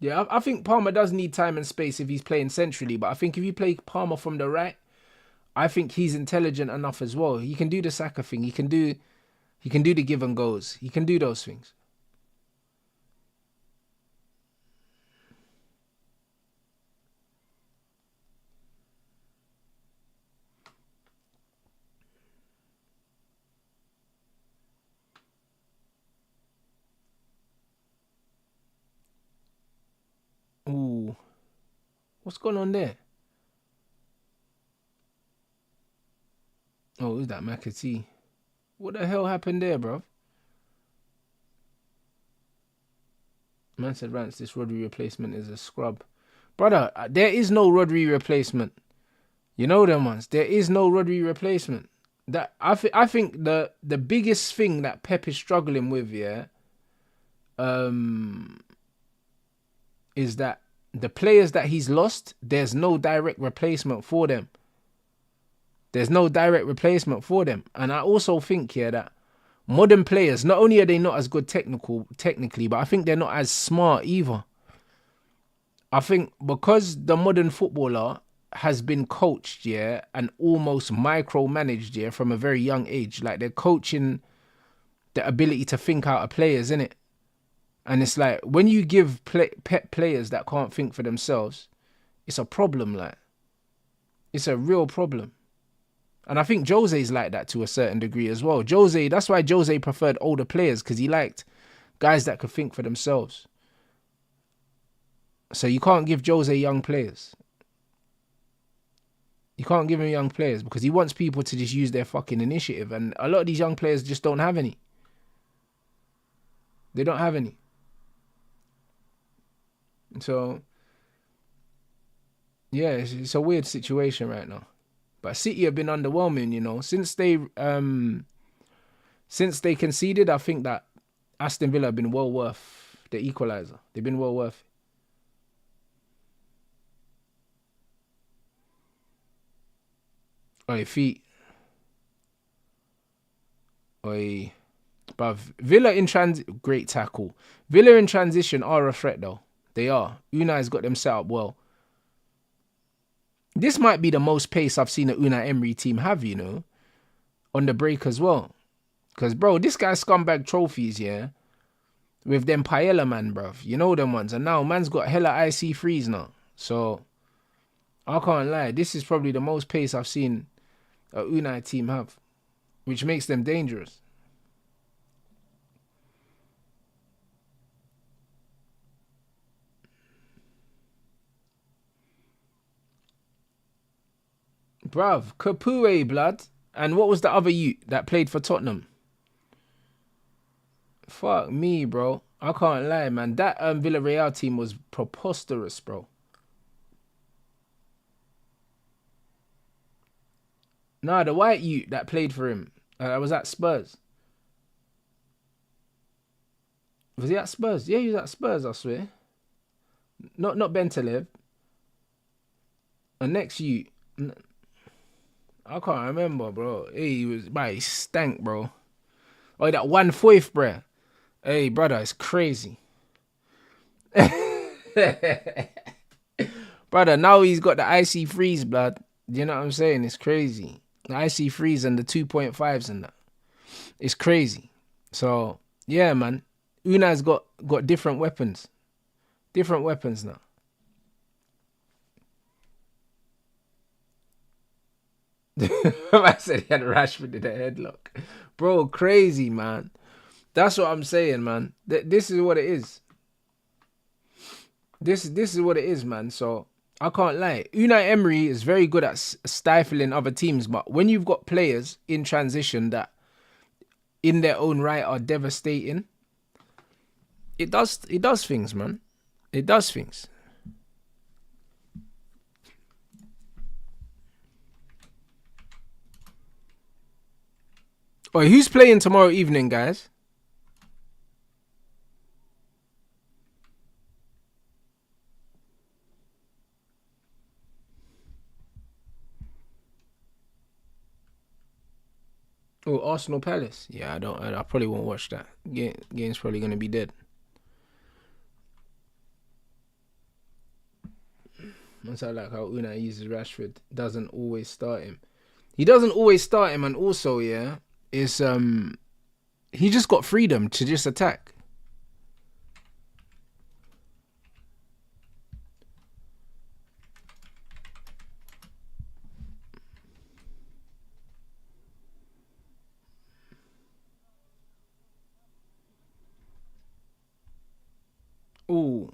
Yeah, I think Palmer does need time and space if he's playing centrally, but I think if you play Palmer from the right, I think he's intelligent enough as well. He can do the Saka thing. He can do the give and goes. He can do those things. Ooh. What's going on there? Oh, who's that? McAtee. What the hell happened there, bro? Man said, Rants, this Rodri replacement is a scrub. Brother, there is no Rodri replacement. You know them ones. There is no Rodri replacement. That I think the biggest thing that Pep is struggling with, yeah, is that the players that he's lost, there's no direct replacement for them. There's no direct replacement for them. And I also think here that modern players, not only are they not as good technically, but I think they're not as smart either. I think because the modern footballer has been coached, yeah, and almost micromanaged, yeah, from a very young age. Like, they're coaching the ability to think out of players, innit? And it's like, when you give players that can't think for themselves, it's a problem, like. It's a real problem. And I think Jose's like that to a certain degree as well. That's why Jose preferred older players, because he liked guys that could think for themselves. So you can't give Jose young players. You can't give him young players because he wants people to just use their fucking initiative. And a lot of these young players just don't have any. They don't have any. So, yeah, it's a weird situation right now. But City have been underwhelming, you know. Since they conceded, I think that Aston Villa have been well worth the equaliser. They've been well worth it. Oi, feet. Oi. But Villa in great tackle. Villa in transition are a threat though. They are. Unai's got them set up well. This might be the most pace I've seen an Unai Emery team have, you know. on the break as well. Because, bro, this guy scumbag trophies, yeah, with them paella man, bruv. You know them ones. And now man's got hella IC freeze now. So, I can't lie. This is probably the most pace I've seen a Unai team have, which makes them dangerous. Bruv, Capoue, blood. And what was the other youth that played for Tottenham? Fuck me, bro. I can't lie, man. That Villarreal team was preposterous, bro. Nah, the white youth that played for him. I was at Spurs. Was he at Spurs? Yeah, he was at Spurs, I swear. Not Bentelev. And next youth. I can't remember, bro. He was, he stank, bro. Oh, that 1/4, bruh. Hey, brother, it's crazy. Brother, now he's got the icy freeze, blood. You know what I'm saying? It's crazy. The icy freeze and the 2.5s and that. It's crazy. So, yeah, man. Unai's got different weapons. Different weapons now. I said he had Rashford in the headlock. Bro, crazy, man. That's what I'm saying, man. This is what it is. This is what it is, man. So, I can't lie. Unai Emery is very good at stifling other teams, but when you've got players in transition that in their own right are devastating, it does things, man. It does things. Oh, who's playing tomorrow evening, guys? Oh, Arsenal Palace. Yeah, I probably won't watch that. Game's probably gonna be dead. That's how I like how Unai uses Rashford. Doesn't always start him. He doesn't always start him, and also, yeah, is he just got freedom to just attack. Ooh.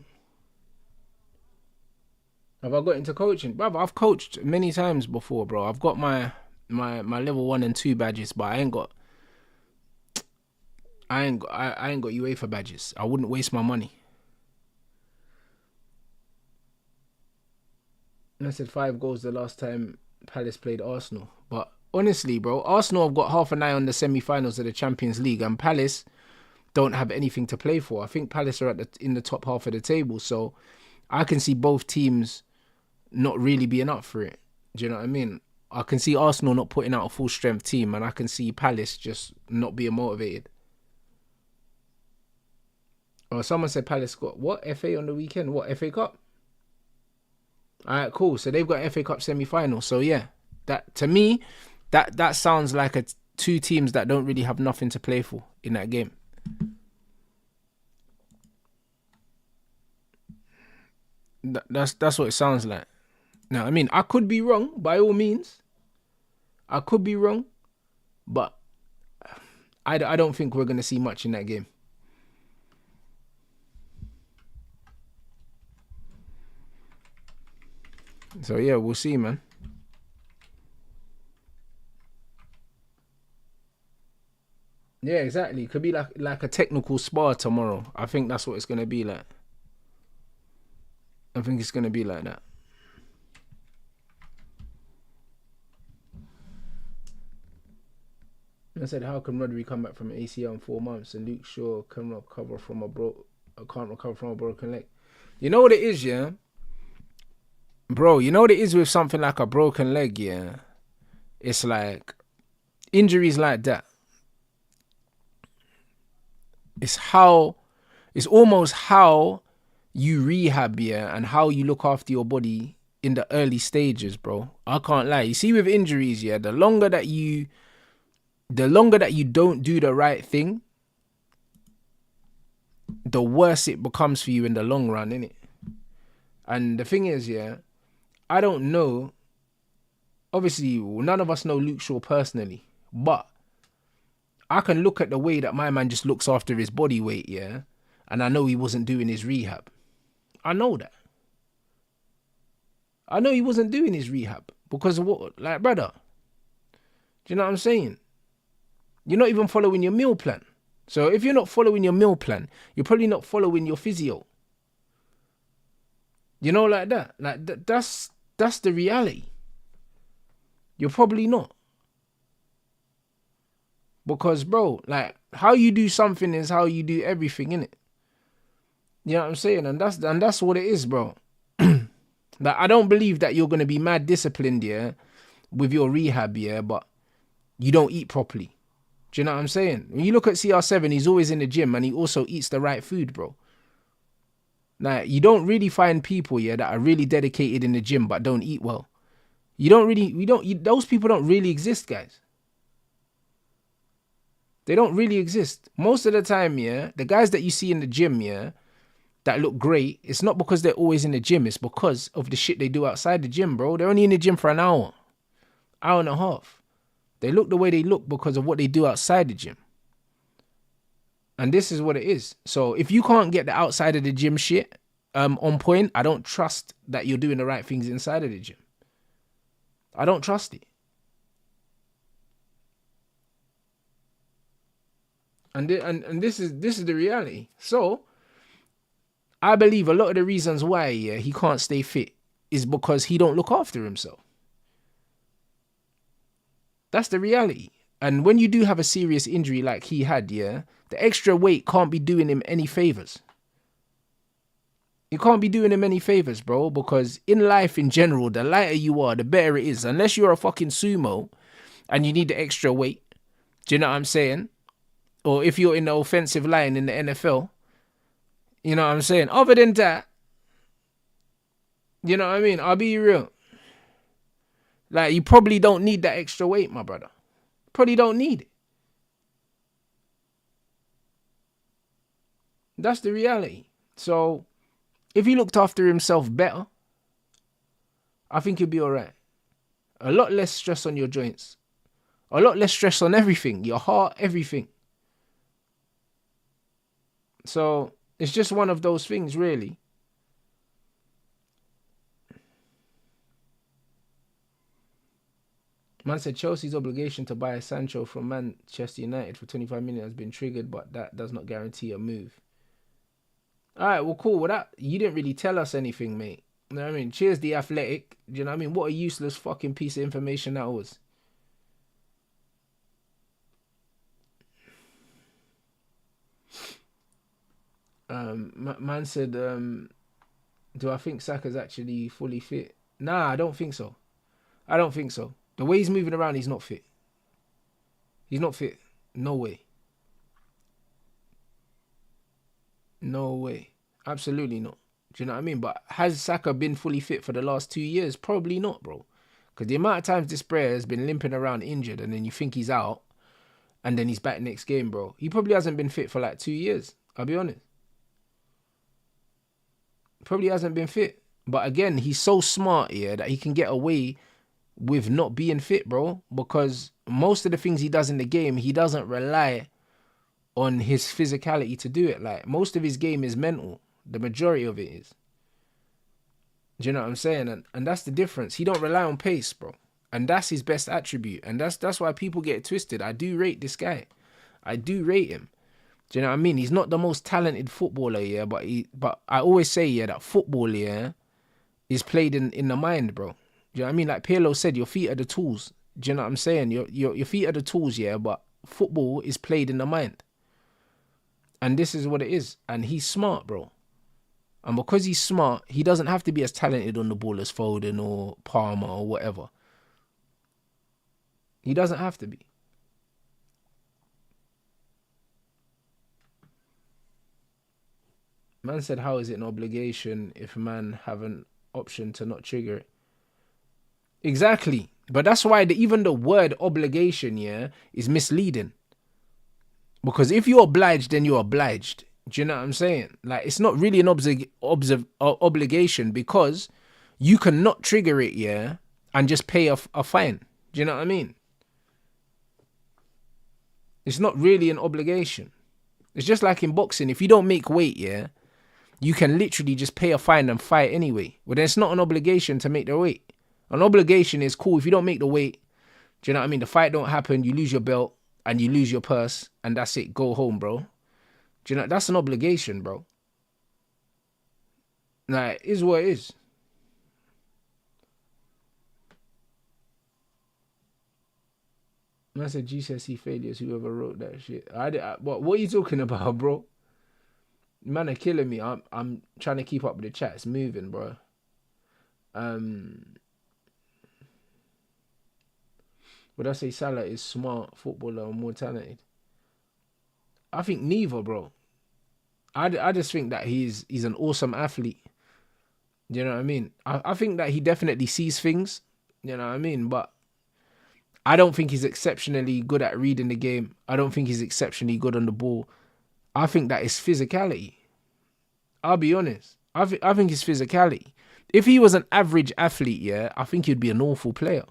Have I got into coaching? Bro, I've coached many times before, bro. I've got my level 1 and 2 badges, but I ain't got UEFA badges. I wouldn't waste my money. And I said 5 goals the last time Palace played Arsenal. But honestly, bro, Arsenal have got half an eye on the semi-finals of the Champions League, and Palace don't have anything to play for. I think Palace are in the top half of the table, so I can see both teams not really being up for it. Do you know what I mean? I can see Arsenal not putting out a full strength team, and I can see Palace just not being motivated. Oh, someone said Palace got what? FA on the weekend? What, FA Cup? Alright, cool. So they've got FA Cup semi-final. So yeah, that to me, that sounds like two teams that don't really have nothing to play for in that game. That's what it sounds like. Now, I mean, I could be wrong, by all means. I could be wrong, but I don't think we're going to see much in that game. So, yeah, we'll see, man. Yeah, exactly. Could be like a technical spar tomorrow. I think that's what it's going to be like. I think it's going to be like that. I said, how can Rodri come back from an ACL in 4 months and Luke Shaw can't recover from a broken leg? You know what it is, yeah? Bro, you know what it is with something like a broken leg, yeah? It's like injuries like that. It's almost how you rehab, yeah, and how you look after your body in the early stages, bro. I can't lie. You see, with injuries, yeah, the longer that you the longer that you don't do the right thing, the worse it becomes for you in the long run, innit? And the thing is, yeah, I don't know. Obviously, none of us know Luke Shaw personally, but I can look at the way that my man just looks after his body weight, yeah, and I know he wasn't doing his rehab. I know that. I know he wasn't doing his rehab because of what, like, brother. Do you know what I'm saying? You're not even following your meal plan. So if you're not following your meal plan, you're probably not following your physio. You know, like that. Like that's the reality. You're probably not. Because, bro, like, how you do something is how you do everything, innit? You know what I'm saying? And that's what it is, bro. Like, I don't believe that you're gonna be mad disciplined, yeah, with your rehab, yeah, but you don't eat properly. Do you know what I'm saying? When you look at CR7, he's always in the gym and he also eats the right food, bro. Like, you don't really find people, yeah, that are really dedicated in the gym but don't eat well. Those people don't really exist, guys. They don't really exist. Most of the time, yeah, the guys that you see in the gym, yeah, that look great, it's not because they're always in the gym. It's because of the shit they do outside the gym, bro. They're only in the gym for an hour and a half. They look the way they look because of what they do outside the gym. And this is what it is. So if you can't get the outside of the gym shit on point, I don't trust that you're doing the right things inside of the gym. I don't trust it. And this is the reality. So I believe a lot of the reasons why he can't stay fit is because he don't look after himself. That's the reality. And when you do have a serious injury like he had, yeah, the extra weight can't be doing him any favors. You can't be doing him any favors, bro, because in life in general, the lighter you are, the better it is. Unless you're a fucking sumo and you need the extra weight. Do you know what I'm saying? Or if you're in the offensive line in the NFL, you know what I'm saying? Other than that, you know what I mean? I'll be real. Like, you probably don't need that extra weight, my brother. Probably don't need it. That's the reality. So, if he looked after himself better, I think he'll be all right. A lot less stress on your joints. A lot less stress on everything. Your heart, everything. So, it's just one of those things, really. Man said Chelsea's obligation to buy Sancho from Manchester United for 25 million has been triggered, but that does not guarantee a move. All right, well, cool. Well, that you didn't really tell us anything, mate. You know what I mean? Cheers, The Athletic. Do you know what I mean? What a useless fucking piece of information that was. Man said, do I think Saka's actually fully fit? Nah, I don't think so. I don't think so. The way he's moving around, he's not fit. He's not fit. No way. No way. Absolutely not. Do you know what I mean? But has Saka been fully fit for the last 2 years? Probably not, bro. Because the amount of times this player has been limping around injured and then you think he's out and then he's back next game, bro. He probably hasn't been fit for like 2 years. I'll be honest. Probably hasn't been fit. But again, he's so smart here that he can get away with not being fit, bro. Because most of the things he does in the game, he doesn't rely on his physicality to do it. Like, most of his game is mental. The majority of it is. Do you know what I'm saying? And that's the difference. He don't rely on pace, bro. And that's his best attribute. And that's why people get it twisted. I do rate this guy. I do rate him. Do you know what I mean? He's not the most talented footballer, yeah, but I always say, yeah, that football, yeah, is played in the mind, bro. Do you know what I mean? Like Pirlo said, your feet are the tools. Do you know what I'm saying? Your feet are the tools, yeah, but football is played in the mind. And this is what it is. And he's smart, bro. And because he's smart, he doesn't have to be as talented on the ball as Foden or Palmer or whatever. He doesn't have to be. Man said, how is it an obligation if man have an option to not trigger it? Exactly. But that's why even the word obligation, yeah, is misleading. Because if you're obliged, then you're obliged. Do you know what I'm saying? Like, it's not really an obligation because you can not trigger it, yeah, and just pay a fine. Do you know what I mean? It's not really an obligation. It's just like in boxing. If you don't make weight, yeah, you can literally just pay a fine and fight anyway. But then it's not an obligation to make the weight. An obligation is cool if you don't make the weight. Do you know what I mean? The fight don't happen, you lose your belt and you lose your purse and that's it. Go home, bro. Do you know, that's an obligation, bro. Like, it is what it is. I said GCSE failures, whoever wrote that shit. What are you talking about, bro? Man are killing me. I'm trying to keep up with the chat. It's moving, bro. Would I say Salah is smart footballer or more talented? I think neither, bro. I just think that he's an awesome athlete. You know what I mean? I think that he definitely sees things. You know what I mean? But I don't think he's exceptionally good at reading the game. I don't think he's exceptionally good on the ball. I think that is physicality. I'll be honest. I think it's physicality. If he was an average athlete, yeah, I think he'd be an awful player.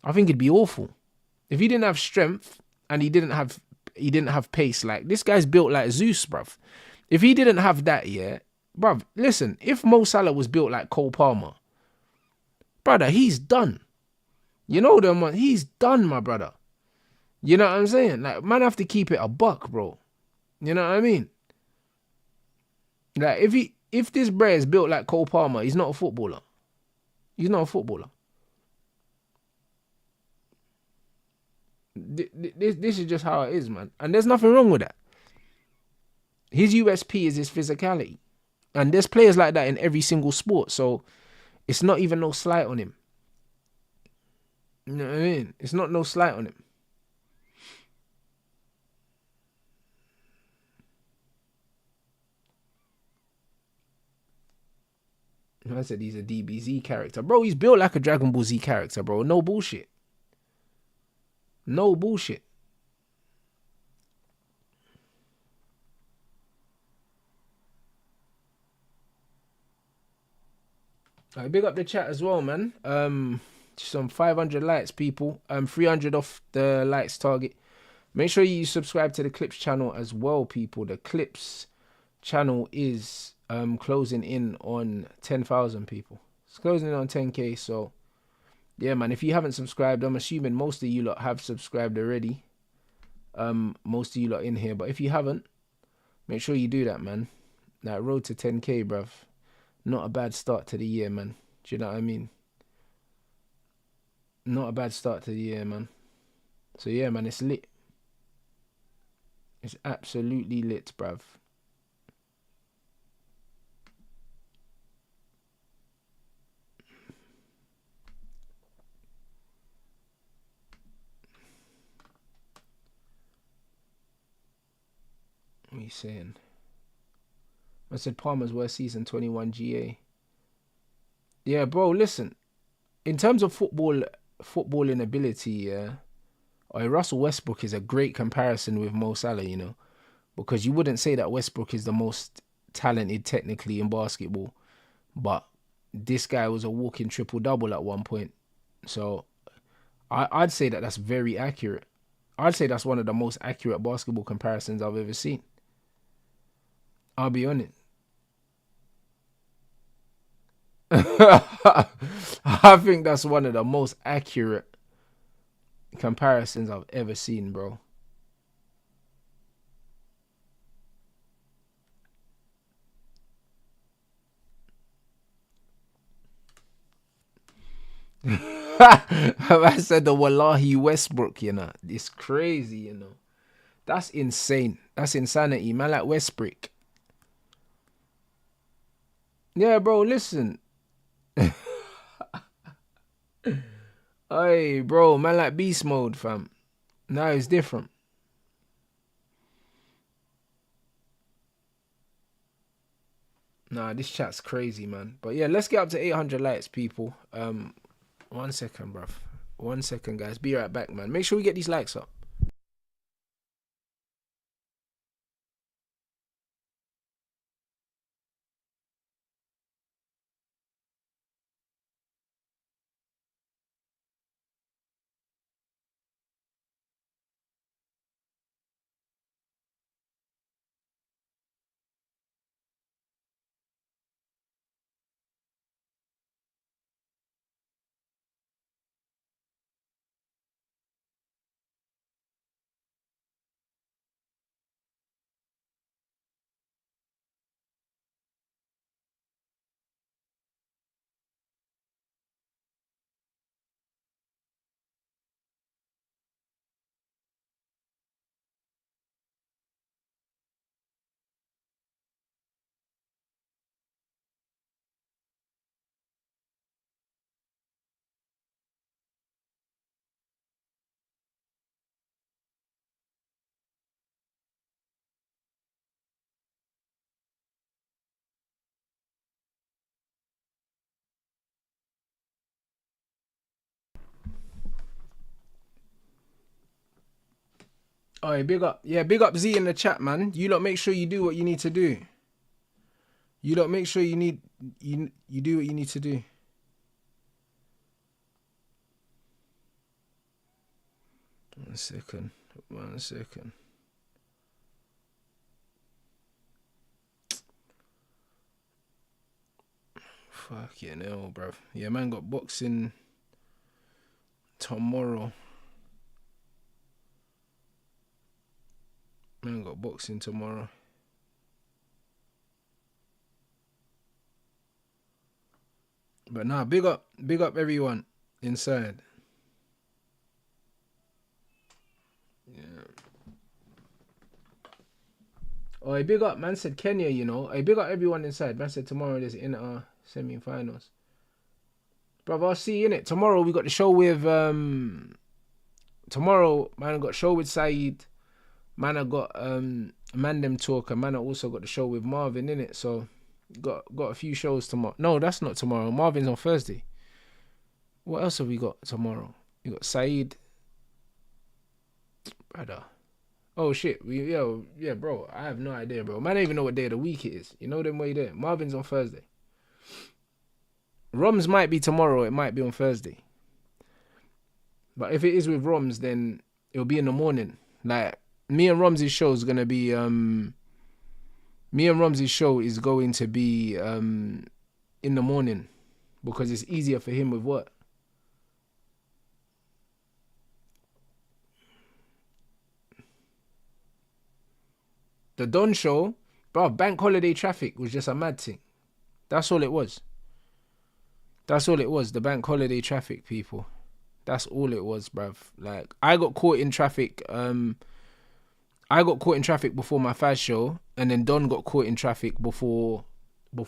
I think he'd be awful. If he didn't have strength and he didn't have pace, like this guy's built like Zeus, bruv. If he didn't have that, yeah, bruv, listen, if Mo Salah was built like Cole Palmer, brother, he's done. You know them one, he's done, my brother. You know what I'm saying? Like, man have to keep it a buck, bro. You know what I mean? Like, if this bro is built like Cole Palmer, he's not a footballer. He's not a footballer. This is just how it is, man. And there's nothing wrong with that. His USP is his physicality. And there's players like that in every single sport. So it's not even no slight on him. You know what I mean? It's not no slight on him. I said he's a DBZ character. Bro, he's built like a Dragon Ball Z character, bro. No bullshit. No bullshit. Alright, big up the chat as well, man. Some 500 likes, people. 300 off the likes target. Make sure you subscribe to the Clips channel as well, people. The Clips channel is closing in on 10,000 people. It's closing in on 10k, so yeah, man. If you haven't subscribed, I'm assuming most of you lot have subscribed already. Most of you lot in here, but if you haven't, make sure you do that, man. That road to 10k, bruv. Not a bad start to the year, man. Do you know what I mean? Not a bad start to the year, man. So yeah, man, it's lit. It's absolutely lit, bruv. What are you saying? I said Palmer's worst season, 21 GA. Yeah, bro, listen. In terms of footballing ability, yeah, Russell Westbrook is a great comparison with Mo Salah, you know, because you wouldn't say that Westbrook is the most talented technically in basketball, but this guy was a walking triple-double at one point. So I'd say that that's very accurate. I'd say that's one of the most accurate basketball comparisons I've ever seen. I'll be honest. I think that's one of the most accurate comparisons I've ever seen, bro. I said the Wallahi Westbrook, you know. It's crazy, you know. That's insane. That's insanity, man. Like Westbrook. Yeah, bro, listen. Hey, bro, man, like beast mode, fam. Now it's different. Nah, this chat's crazy, man. But yeah, let's get up to 800 likes, people. 1 second, bruv. 1 second, guys. Be right back, man. Make sure we get these likes up. Oh, big up. Yeah, big up Z in the chat, man. You lot make sure you do what you need to do. You lot make sure you do what you need to do. One second. Fucking hell, bro. Yeah, man got boxing tomorrow. Man got boxing tomorrow. But nah, big up everyone inside. Yeah. Oh, big up, man said Kenya, you know. Hey, big up everyone inside. Man said tomorrow there's inter semi-finals. Brother, I'll see you in it. Tomorrow we got the show with tomorrow, man, I got show with Saeed. Man, I got Mandem Talk, and man, I also got the show with Marvin in it. So got a few shows tomorrow. No, that's not tomorrow. Marvin's on Thursday. What else have we got tomorrow? We got Saeed. Brother. Oh shit. Yeah, bro. I have no idea, bro. Man, I don't even know what day of the week it is. You know them way there. Marvin's on Thursday. Roms might be tomorrow, it might be on Thursday. But if it is with Roms, then it'll be in the morning. Like me and Roms's show is gonna be me and Roms's show is going to be in the morning because it's easier for him with work. The Don show, bro, bank holiday traffic was just a mad thing. That's all it was. The bank holiday traffic, people. That's all it was, bruv. Like, I got caught in traffic. I got caught in traffic before my Faz show, and then Don got caught in traffic before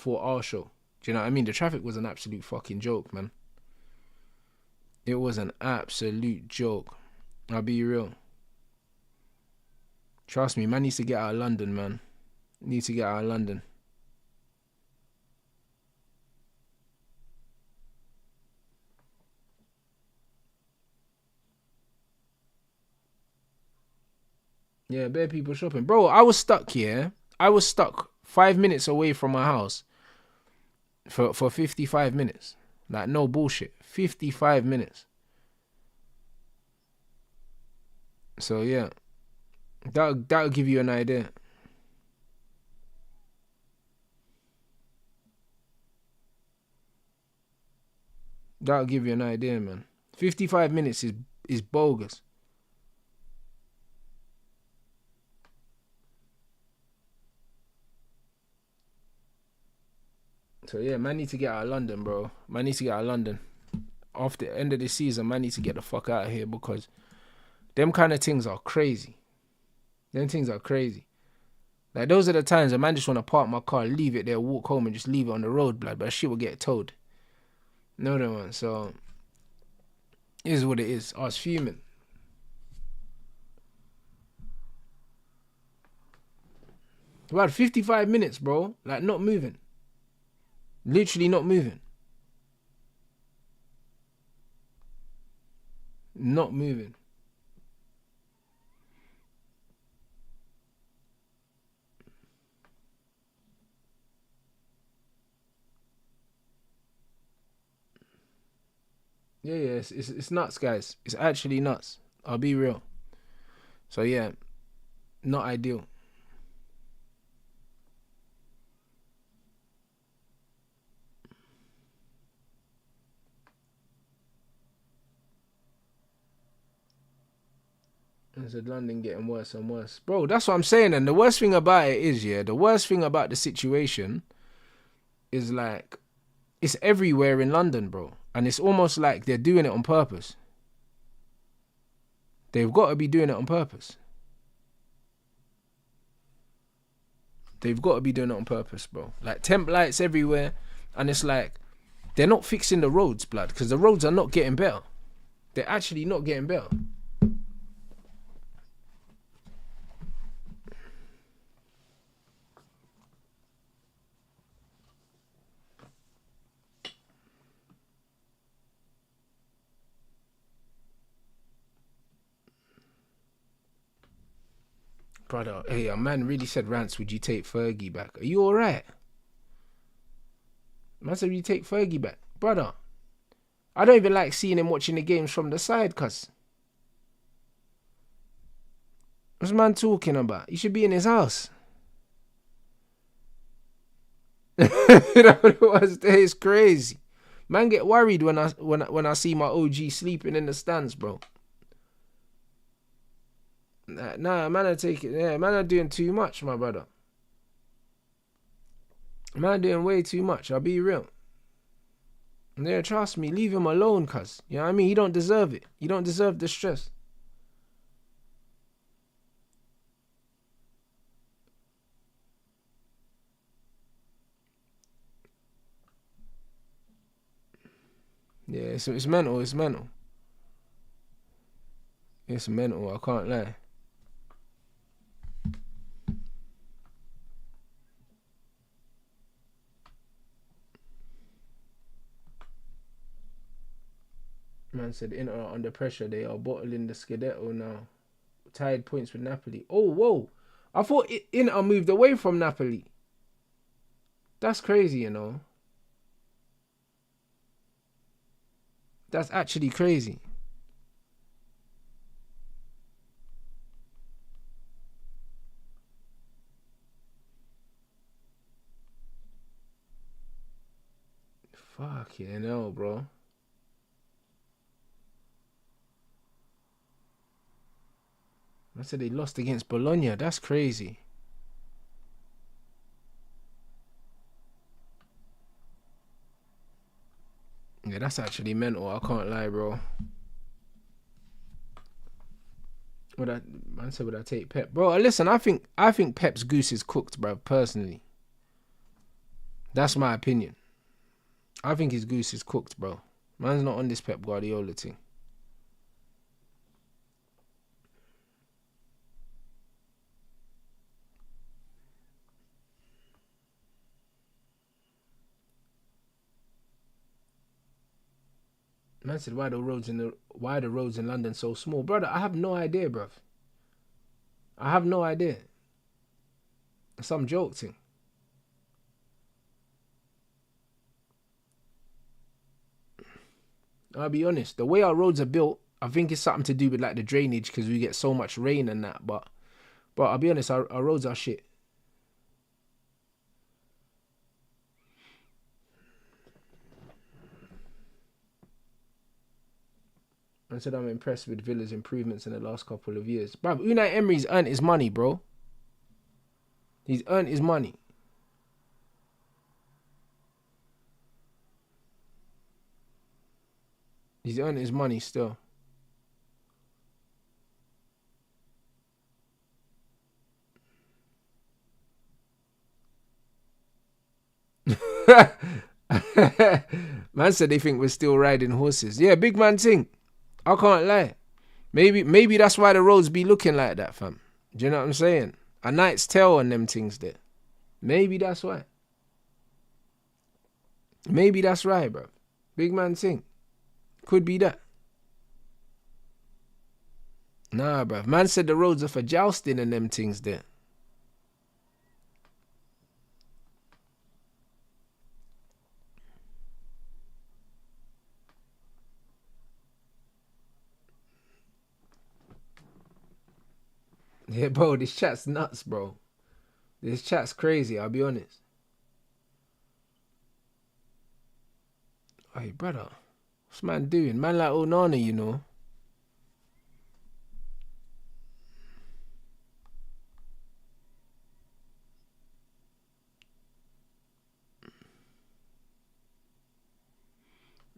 our show. Do you know what I mean? The traffic was an absolute fucking joke, man. It was an absolute joke. I'll be real. Trust me, man needs to get out of London, man. Needs to get out of London. Yeah, bare people shopping. Bro, I was stuck here. I was stuck 5 minutes away from my house for 55 minutes. Like, no bullshit. 55 minutes. So, yeah. That'll give you an idea. That'll give you an idea, man. 55 minutes is bogus. So yeah, man need to get out of London, bro. Man needs to get out of London. After the end of the season, man needs to get the fuck out of here because them kind of things are crazy. Them things are crazy. Like, those are the times a man just want to park my car, leave it there, walk home and just leave it on the road, blood. But shit will get towed. No, man. So, it is what it is. I was fuming. About 55 minutes, bro. Like, not moving. Literally not moving. Not moving. Yeah, it's nuts, guys. It's actually nuts. I'll be real. So yeah, not ideal. I said London getting worse and worse. Bro, that's what I'm saying. And the worst thing about it is, yeah, the worst thing about the situation is like, it's everywhere in London, bro. And it's almost like they're doing it on purpose. They've got to be doing it on purpose. They've got to be doing it on purpose, bro. Like temp lights everywhere. And it's like, they're not fixing the roads, blood. Because the roads are not getting better. They're actually not getting better. Brother, hey, a man really said, Rants, would you take Fergie back? Are you alright? Man said, would you take Fergie back? Brother, I don't even like seeing him watching the games from the side, cuz. What's man talking about? He should be in his house. You know what it was? It's crazy. Man get worried when I see my OG sleeping in the stands, bro. Nah, man are taking, yeah, man are doing too much, my brother. Man are doing way too much, I'll be real. Yeah, trust me, leave him alone, cuz. You know what I mean? He don't deserve it. You don't deserve the stress. Yeah, it's mental, it's mental. It's mental, I can't lie. Man said Inter are under pressure. They are bottling the Scudetto now. Tied points with Napoli. Oh, whoa. I thought Inter moved away from Napoli. That's crazy, you know. That's actually crazy. Fuck yeah, no, bro. I said they lost against Bologna. That's crazy. Yeah, that's actually mental. I can't lie, bro. Would I take Pep, bro? Listen, I think Pep's goose is cooked, bro. Personally, that's my opinion. I think his goose is cooked, bro. Man's not on this Pep Guardiola thing. Man said, why the roads in London so small, brother? I have no idea, bruv. I have no idea. Some joke thing. I'll be honest. The way our roads are built, I think it's something to do with like the drainage because we get so much rain and that. But I'll be honest, our roads are shit. I said I'm impressed with Villa's improvements in the last couple of years. Bruv, Unai Emery's earned his money, bro. He's earned his money. He's earned his money still. Man said they think we're still riding horses. Yeah, big man thing. I can't lie. Maybe that's why the roads be looking like that, fam. Do you know what I'm saying? A Knight's Tale on them things there. Maybe that's why. Maybe that's right, bro. Big man thing. Could be that. Nah, bruv. Man said the roads are for jousting and them things there. Yeah, bro, this chat's nuts, bro. This chat's crazy, I'll be honest. Hey, brother. What's man doing? Man like Onana, you know.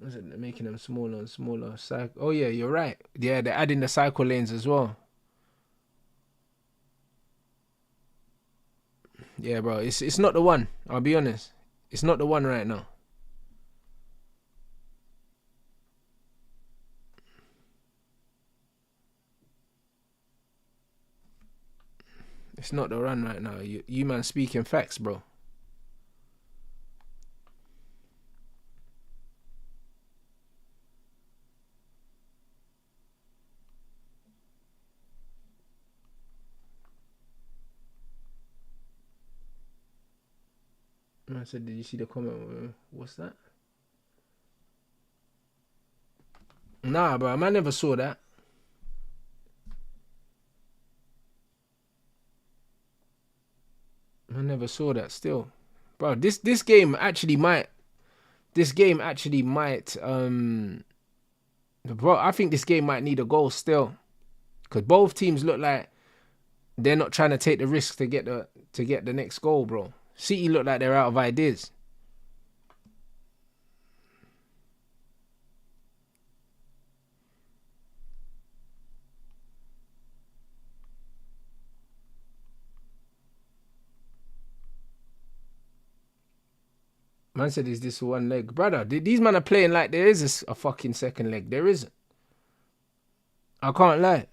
They're making them smaller and smaller. Oh yeah, you're right. Yeah, they're adding the cycle lanes as well. Yeah, bro, it's not the one. I'll be honest. It's not the one right now. It's not the run right now. You man speaking facts, bro. I said, did you see the comment? What's that? Nah, bro, I never saw that. I never saw that still. Bro, this game actually might bro, I think this game might need a goal still. Cause both teams look like they're not trying to take the risk to get the next goal, bro. City look like they're out of ideas. Man said, is this one leg? Brother, these men are playing like there is a fucking second leg. There isn't. I can't lie.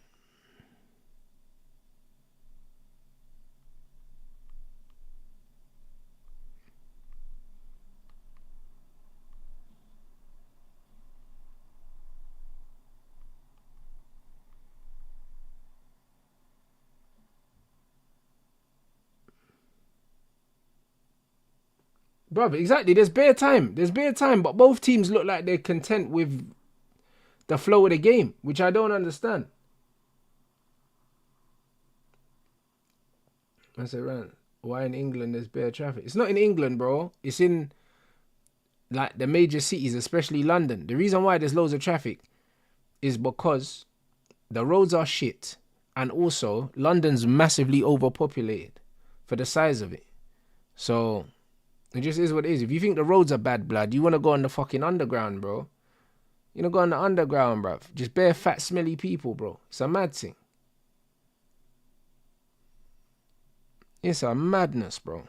Brother, exactly. There's bare time. But both teams look like they're content with the flow of the game, which I don't understand. I said, right, why in England there's bare traffic? It's not in England, bro. It's in like the major cities, especially London. The reason why there's loads of traffic is because the roads are shit, and also London's massively overpopulated for the size of it. So it just is what it is. If you think the roads are bad blood, you want to go on the fucking underground, bro. You know, go on the underground, bruv. Just bare fat, smelly people, bro. It's a mad thing. It's a madness, bro.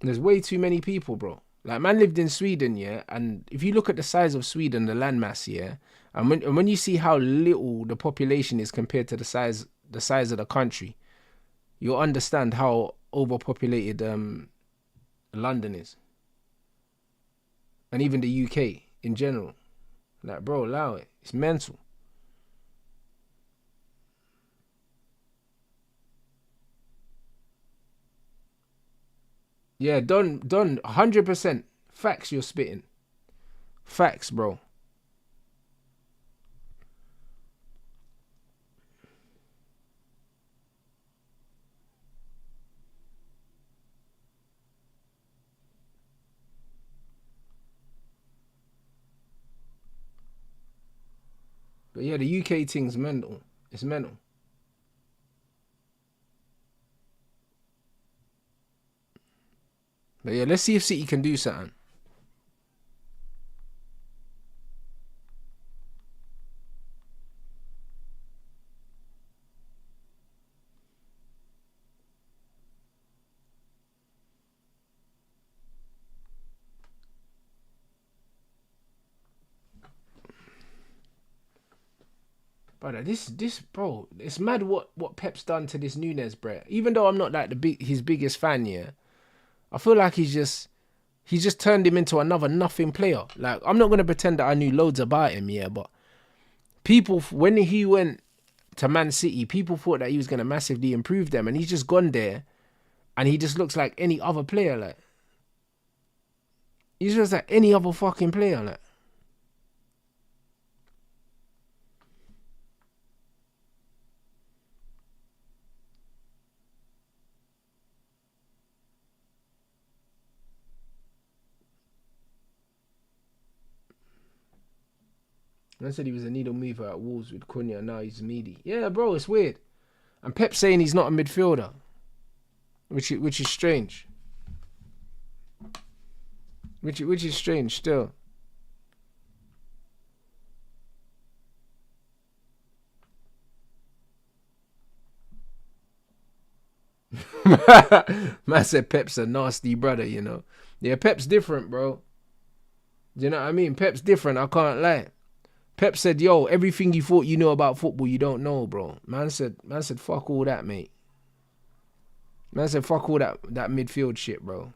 There's way too many people, bro. Like, man lived in Sweden, yeah, and if you look at the size of Sweden, the landmass, yeah, and when you see how little the population is compared to the size of the country, you'll understand how overpopulated London is. And even the UK in general. Like, bro, allow it. It's mental. Yeah, done, 100%. Facts you're spitting. Facts, bro. But yeah, the UK thing's mental. It's mental. But yeah, let's see if City can do something. Brother, this bro, it's mad what Pep's done to this Nunes, bro. Even though I'm not like his biggest fan, yeah, I feel like he's just turned him into another nothing player. Like, I'm not gonna pretend that I knew loads about him, yeah, but people, when he went to Man City, people thought that he was going to massively improve them, and he's just gone there and he just looks like any other player. Like, he's just like any other fucking player. Like, I said he was a needle mover at Wolves with Cunha, now he's meaty. Yeah, bro, it's weird. And Pep's saying he's not a midfielder, which is strange. Which is strange still. Man said Pep's a nasty brother, you know. Yeah, Pep's different, bro. Do you know what I mean? Pep's different, I can't lie. Pep said, yo, everything you thought you know about football, you don't know, bro. Man said, fuck all that, mate. Man said, fuck all that midfield shit, bro.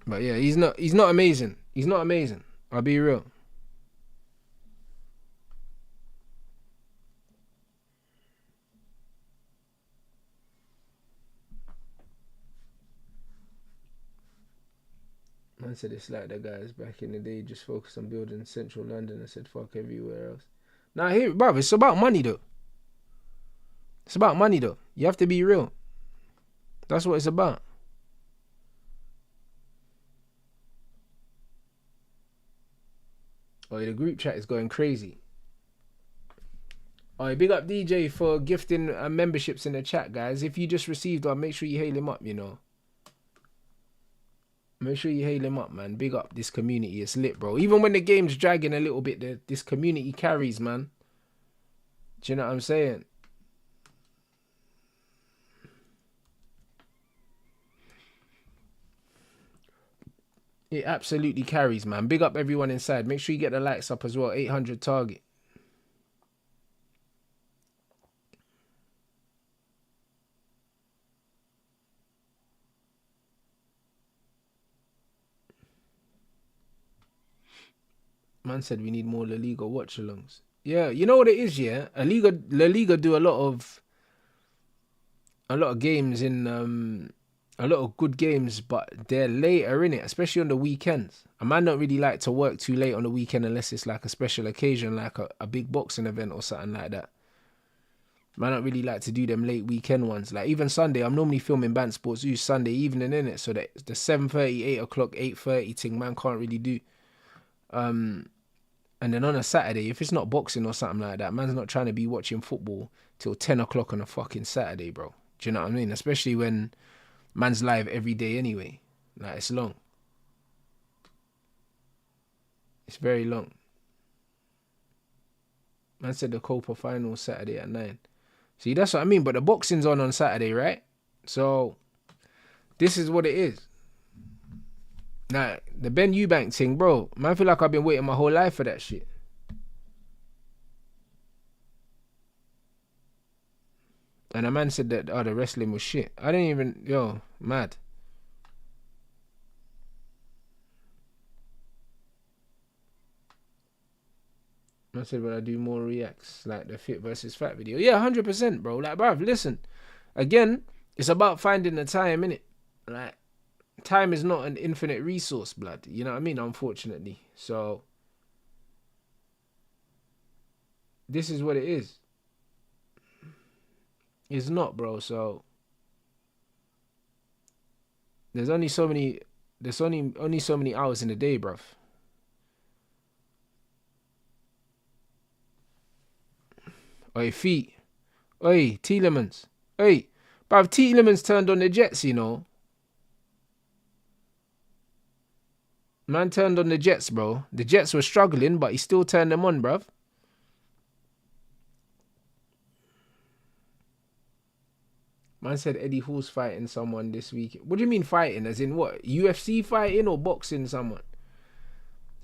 But yeah, he's not amazing. He's not amazing. I'll be real. Man said it's like the guys back in the day just focused on building central London and said fuck everywhere else. Now here, bruv, it's about money though. It's about money though. You have to be real. That's what it's about. Oh, the group chat is going crazy. Oh, big up DJ for gifting memberships in the chat, guys. If you just received one, make sure you hail him up, you know. Make sure you hail him up, man. Big up this community. It's lit, bro. Even when the game's dragging a little bit, this community carries, man. Do you know what I'm saying? It absolutely carries, man. Big up everyone inside. Make sure you get the likes up as well. 800 target. Man said we need more La Liga watch-alongs. Yeah, you know what it is, yeah? La Liga do a lot of games in a lot of good games, but they're later in it, especially on the weekends. A man don't really like to work too late on the weekend unless it's like a special occasion, like a big boxing event or something like that. Man don't really like to do them late weekend ones. Like even Sunday, I'm normally filming Bants Sports News Sunday evening in it, so that the 7:30, 8 o'clock, 8:30 thing, man can't really do. And then on a Saturday, if it's not boxing or something like that, man's not trying to be watching football till 10 o'clock on a fucking Saturday, bro. Do you know what I mean? Especially when man's live every day anyway. Like, it's long. It's very long. Man said the Copa final Saturday at 9. See, that's what I mean. But the boxing's on Saturday, right? So, this is what it is. Nah, the Ben Eubank thing, bro. Man, I feel like I've been waiting my whole life for that shit. And a man said that, the wrestling was shit. I didn't even, mad. I said, but I do more reacts, like the fit versus fat video. Yeah, 100%, bro. Like, bruv, listen. Again, it's about finding the time, innit? Like, time is not an infinite resource, blood. You know what I mean? Unfortunately. So, this is what it is. It's not, bro. So, there's only so many hours in a day, bruv. Oi, feet. Oi, Tielemans. Oi, bruv, Tielemans turned on the Jets, you know. Man turned on the Jets, bro. The Jets were struggling, but he still turned them on, bruv. Man said Eddie Hall's fighting someone this week. What do you mean fighting? As in what? UFC fighting or boxing someone?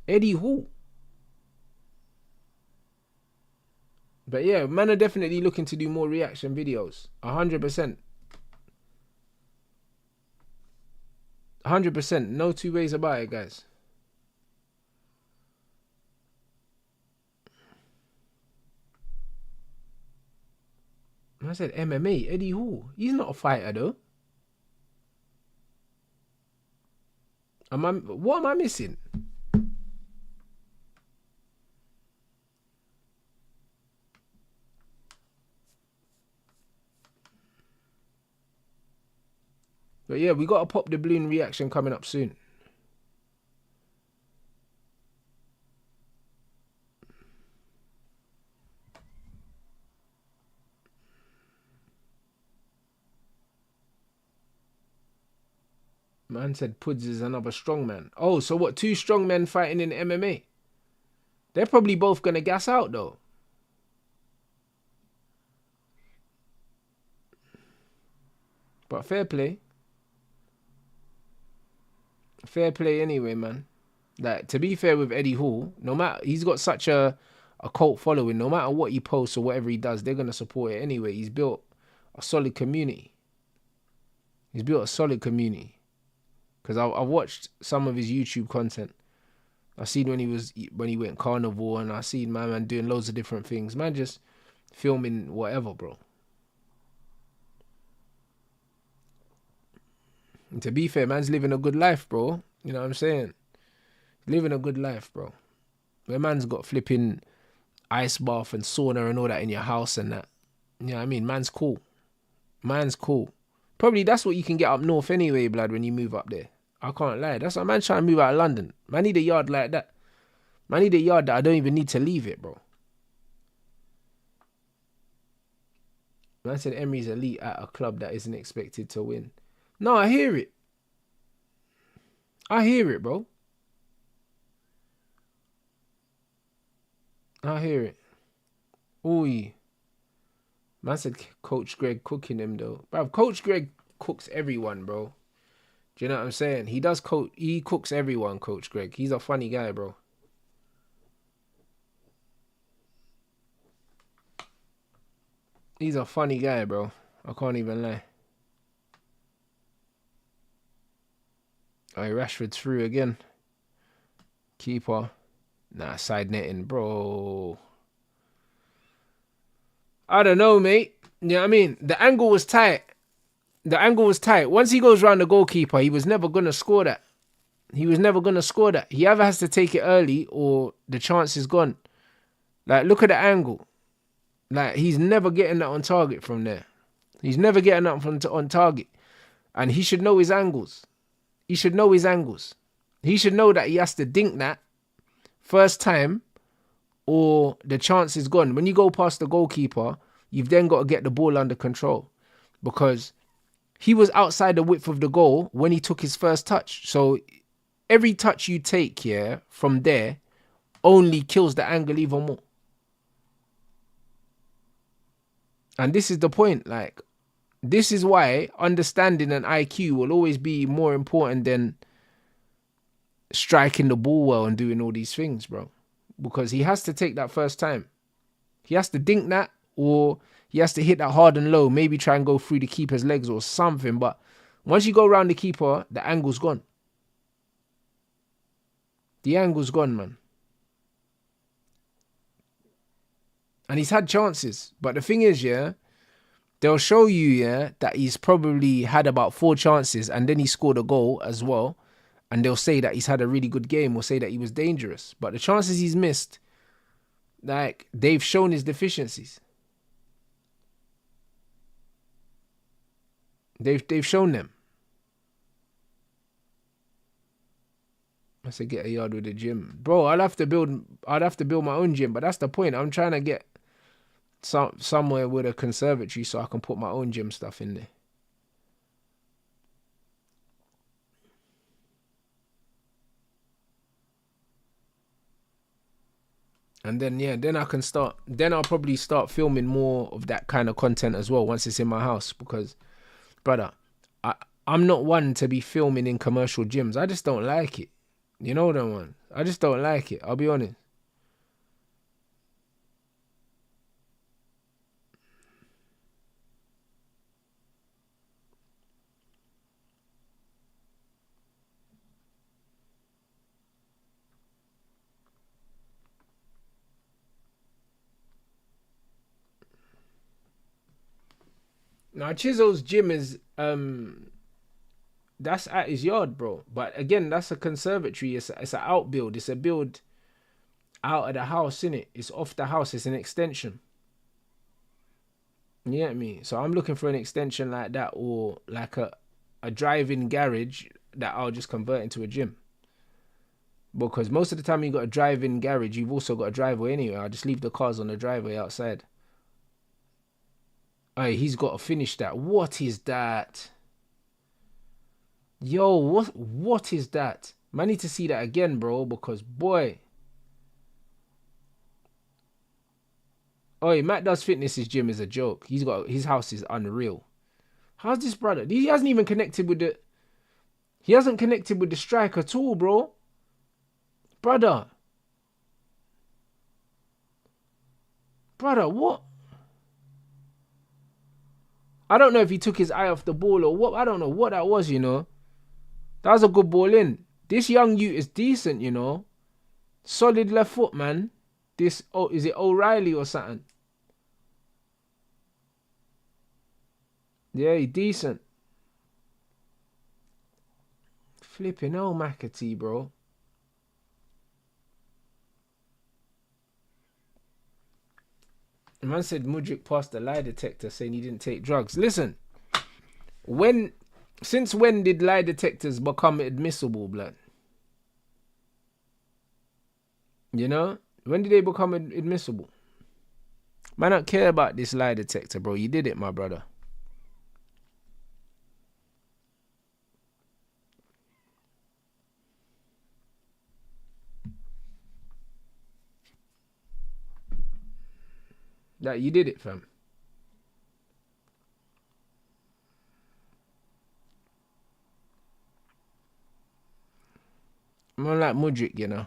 Eddie Hall. But yeah, man are definitely looking to do more reaction videos. 100%. 100%. No two ways about it, guys. I said MMA. Eddie Hall. He's not a fighter though. What am I missing? But yeah, we got a pop the balloon reaction coming up soon. Man said Puds is another strongman. Oh, so what? Two strongmen fighting in MMA? They're probably both gonna gas out though. But fair play. Fair play anyway, man. Like, to be fair with Eddie Hall, no matter, he's got such a cult following. No matter what he posts or whatever he does, they're gonna support it anyway. He's built a solid community. Because I've watched some of his YouTube content. I seen when he went carnivore, and I seen my man doing loads of different things. Man, just filming whatever, bro. And to be fair, man's living a good life, bro. You know what I'm saying? Living a good life, bro. Where man's got flipping ice bath and sauna and all that in your house and that. You know what I mean? Man's cool. Probably that's what you can get up north anyway, blood, when you move up there. I can't lie. That's what man trying to move out of London. Man need a yard like that. Man need a yard that I don't even need to leave it, bro. Man said Emery's elite at a club that isn't expected to win. No, I hear it. Bro. I hear it. Ooh. Man said Coach Greg cooking him though. Bro, Coach Greg cooks everyone, bro. Do you know what I'm saying? He cooks everyone, Coach Greg. He's a funny guy, bro. He's a funny guy, bro. I can't even lie. Oh, Rashford through again. Keeper. Nah, side netting, bro. I don't know, mate. You know what I mean? The angle was tight. Once he goes round the goalkeeper, he was never going to score that. He either has to take it early or the chance is gone. Like, look at the angle. Like, he's never getting that on target from there. He's never getting that on target. And he should know his angles. He should know that he has to dink that first time or the chance is gone. When you go past the goalkeeper, you've then got to get the ball under control, because he was outside the width of the goal when he took his first touch. So every touch you take here from there only kills the angle even more. And this is the point. Like, this is why understanding an IQ will always be more important than striking the ball well and doing all these things, bro. Because he has to take that first time. He has to dink that, or he has to hit that hard and low, maybe try and go through the keeper's legs or something. But once you go around the keeper, the angle's gone. The angle's gone, man. And he's had chances. But the thing is, yeah, they'll show you, yeah, that he's probably had about 4 chances and then he scored a goal as well. And they'll say that he's had a really good game or say that he was dangerous. But the chances he's missed, like, they've shown his deficiencies. They've shown them. I said get a yard with a gym. Bro, I'd have to build my own gym, but that's the point. I'm trying to get somewhere with a conservatory so I can put my own gym stuff in there. And then, yeah, then I'll probably start filming more of that kind of content as well once it's in my house. Because, brother, I'm not one to be filming in commercial gyms. I just don't like it. You know what I want? I just don't like it. I'll be honest. Now Chisel's gym is that's at his yard, bro. But again, that's a conservatory. It's an outbuild. It's a build out of the house, innit? It's off the house. It's an extension. You get me? So I'm looking for an extension like that, or like a drive-in garage that I'll just convert into a gym. Because most of the time you got a drive-in garage, you've also got a driveway anyway. I'll just leave the cars on the driveway outside. Hey, he's got to finish that. What is that? Yo, what is that? Man, I need to see that again, bro, because boy. Oh, Matt Does Fitness's gym is a joke. His house is unreal. How's this brother? He hasn't even connected with the. He hasn't connected with the strike at all, bro. Brother, what? I don't know if he took his eye off the ball or what. I don't know what that was, you know. That was a good ball in. This young youth is decent, you know. Solid left foot, man. This, oh, is it O'Reilly or something? Yeah, he decent. Flipping hell, McAtee, bro. The man said Mudryk passed the lie detector saying he didn't take drugs. Listen, since when did lie detectors become admissible, blood? You know? When did they become admissible? Man, I don't care about this lie detector, bro. You did it, my brother. That you did it, fam. Man like Mudryk, you know.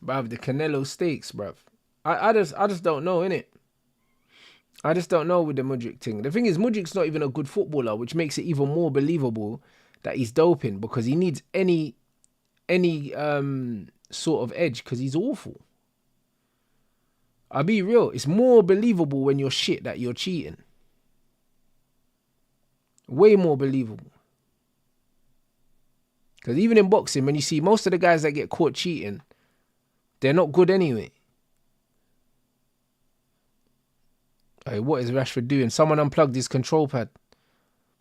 Bruv, the Canelo stakes, bruv. I just don't know, innit? I just don't know with the Mudryk thing. The thing is, Mudryk's not even a good footballer, which makes it even more believable that he's doping, because he needs any sort of edge, because he's awful. I'll be real. It's more believable when you're shit that you're cheating. Way more believable. Because even in boxing, when you see most of the guys that get caught cheating, they're not good anyway. Hey, what is Rashford doing? Someone unplugged his control pad.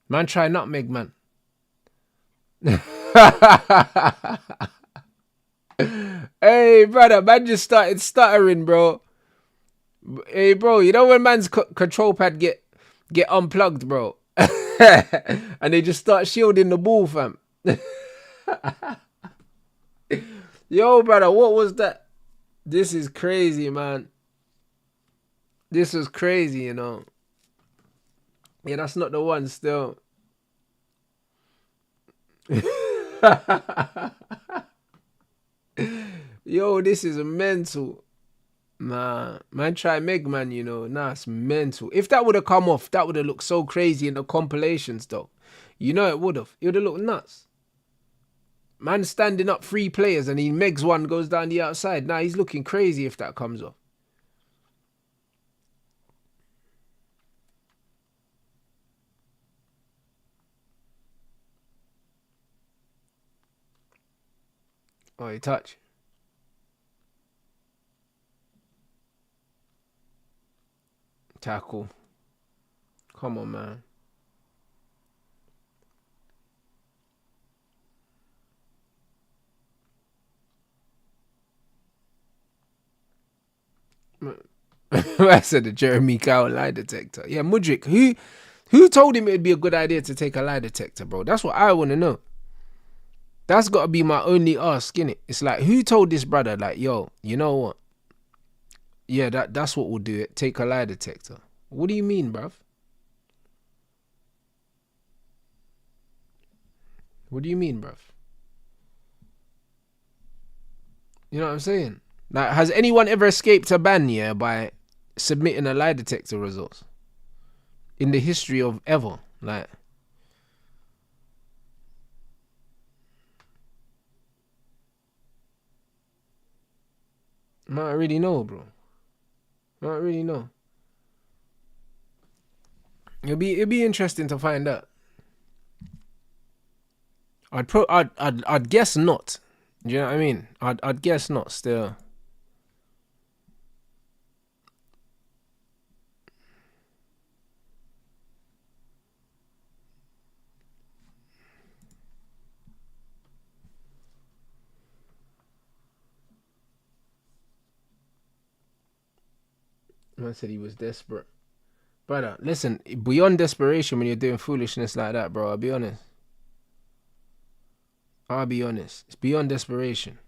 Man, try nutmeg, man. Hey, brother, man just started stuttering, bro. Hey, bro, you know when man's control pad get unplugged, bro? And they just start shielding the ball, fam. Yo, brother, what was that? This is crazy, man. This is crazy, you know. Yeah, that's not the one still. Yo, this is mental. Nah, man, try Meg, man, you know. Nah, it's mental. If that would have come off, that would have looked so crazy in the compilations, though. You know it would have. It would have looked nuts. Man standing up 3 players and he Megs one, goes down the outside. Nah, he's looking crazy if that comes off. Oh, he touch. Tackle. Come on, man. I said the Jeremy Cow lie detector. Yeah, Mudryk. Who told him it'd be a good idea to take a lie detector, bro? That's what I want to know. That's got to be my only ask, innit? It's like, who told this brother, like, yo, you know what? Yeah, that's what will do it. Take a lie detector. What do you mean, bruv? What do you mean, bruv? You know what I'm saying? Like, has anyone ever escaped a ban, yeah, by submitting a lie detector results? In the history of ever, like... I don't really know, bro. I don't really know. It'd be interesting to find out. I'd guess not. Do you know what I mean? I'd guess not still. Man said he was desperate. Brother, listen, beyond desperation when you're doing foolishness like that, bro, I'll be honest. It's beyond desperation.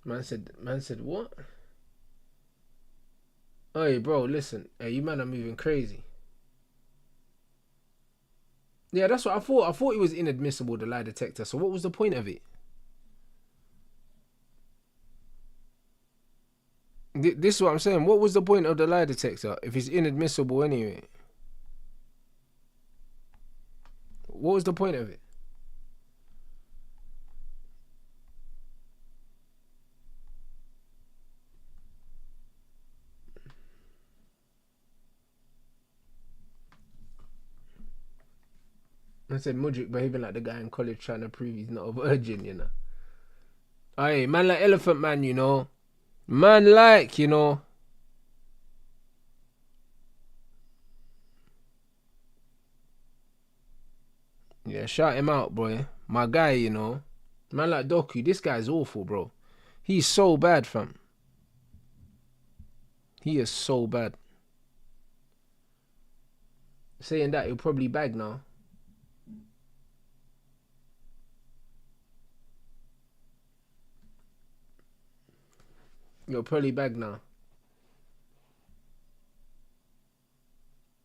Man said what? Hey, bro, listen. Hey, you man are moving crazy. Yeah, that's what I thought. I thought it was inadmissible, the lie detector. So what was the point of it? This is what I'm saying. What was the point of the lie detector if it's inadmissible anyway? What was the point of it? I said Mudrik behaving like the guy in college trying to prove he's not a virgin, you know. Aye, man like Elephant Man, you know. Man like, you know. Yeah, shout him out, boy. My guy, you know. Man like Doku, this guy's awful, bro. He's so bad, fam. He is so bad. Saying that, he'll probably bag now. You're probably bag now.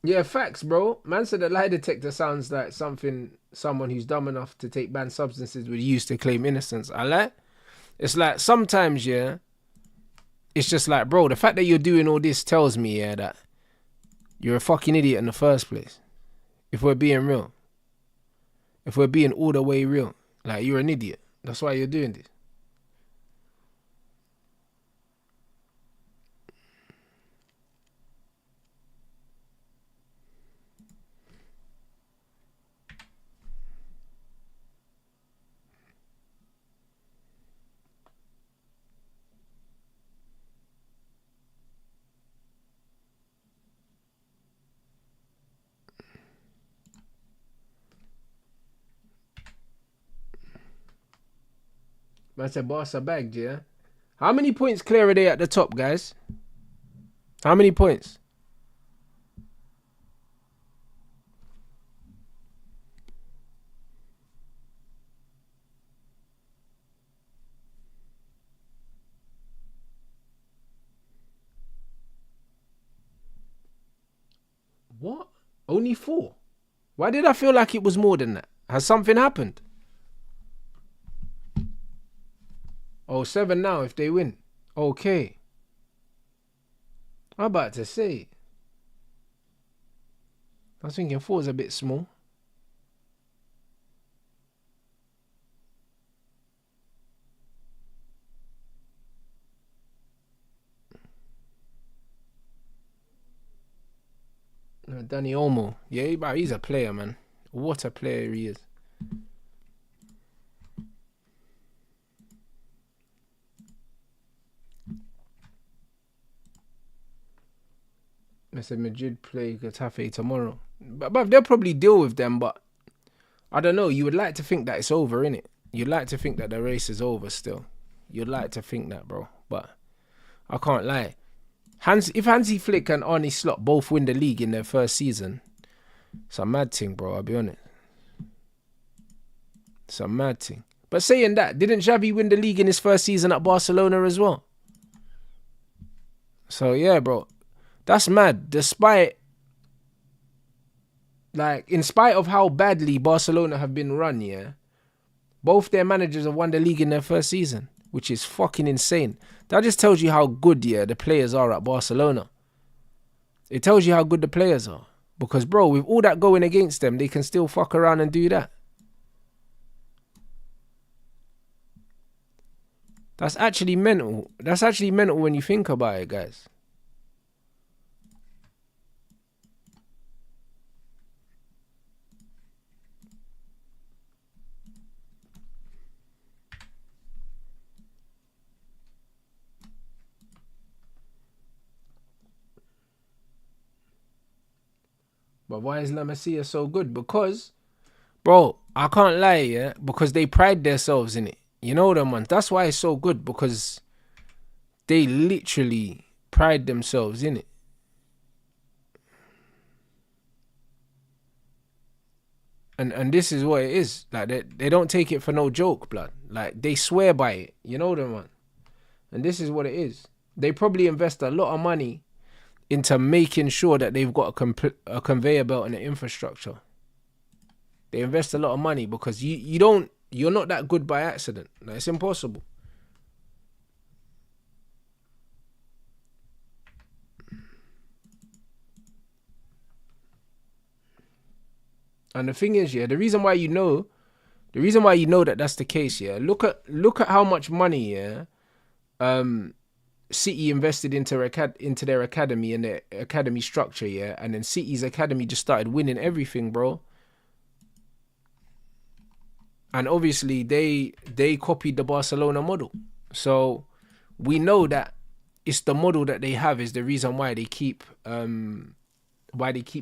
Yeah, facts, bro. Man said the lie detector sounds like someone who's dumb enough to take banned substances would use to claim innocence. I like. It's like sometimes, yeah, it's just like, bro, the fact that you're doing all this tells me, yeah, that you're a fucking idiot in the first place. If we're being real. If we're being all the way real. Like, you're an idiot. That's why you're doing this. Man said Barca bagged, yeah? How many points clear are they at the top, guys? How many points? What? Only 4? Why did I feel like it was more than that? Has something happened? Oh, 7 now if they win. Okay. I'm about to say. I was thinking 4 is a bit small. Danny Olmo. Yeah, he's a player, man. What a player he is. I said Madrid play Getafe tomorrow. But they'll probably deal with them, but I don't know. You would like to think that it's over, innit? You'd like to think that the race is over still. You'd like to think that, bro. But I can't lie. If Hansi Flick and Arne Slot both win the league in their first season, it's a mad thing, bro. I'll be honest. It's a mad thing. But saying that, didn't Xavi win the league in his first season at Barcelona as well? So, yeah, bro. That's mad. Despite, like, in spite of how badly Barcelona have been run, yeah, both their managers have won the league in their first season, which is fucking insane. That just tells you how good, yeah, the players are at Barcelona. It tells you how good the players are. Because, bro, with all that going against them, they can still fuck around and do that. That's actually mental. That's actually mental when you think about it, guys. But why is La Masia so good? Because, bro, I can't lie, yeah? Because they pride themselves in it. You know them ones. That's why it's so good. Because they literally pride themselves in it. And this is what it is. Like, they don't take it for no joke, blood. Like, they swear by it. You know them, man. And this is what it is. They probably invest a lot of money into making sure that they've got a conveyor belt and an infrastructure. They invest a lot of money because you're not that good by accident. Like, it's impossible. And the thing is, yeah, the reason why you know that that's the case, yeah. Look at how much money, yeah, City invested into their academy and their academy structure, yeah, and then City's academy just started winning everything, bro. And obviously they copied the Barcelona model, so we know that it's the model that they have is the reason why they keep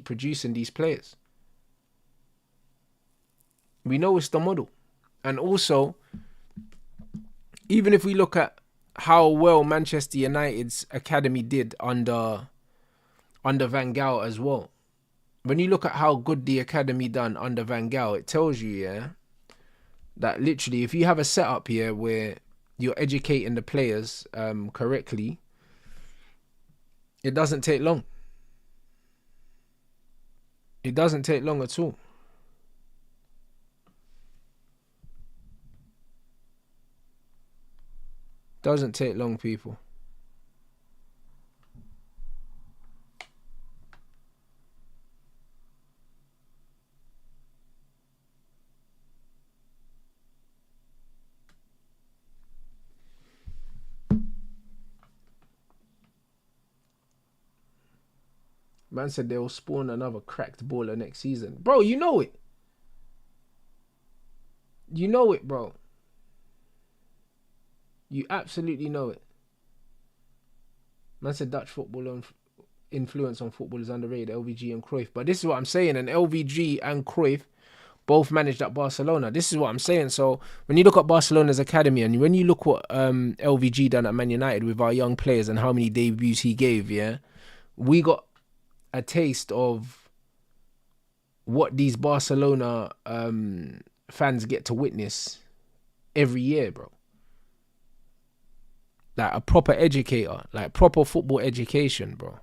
producing these players. We know it's the model, and also even if we look at how well Manchester United's academy did under Van Gaal as well. When you look at how good the academy done under Van Gaal, it tells you, yeah, that literally if you have a setup here where you're educating the players correctly, it doesn't take long. It doesn't take long at all. Doesn't take long, people. Man said they'll spawn another cracked baller next season. Bro, you know it. You know it, bro. You absolutely know it. Man said Dutch football influence on football is underrated, LVG and Cruyff. But this is what I'm saying, and LVG and Cruyff both managed at Barcelona. This is what I'm saying. So when you look at Barcelona's academy and when you look what LVG done at Man United with our young players and how many debuts he gave, yeah, we got a taste of what these Barcelona fans get to witness every year, bro. Like a proper educator, like proper football education, bro.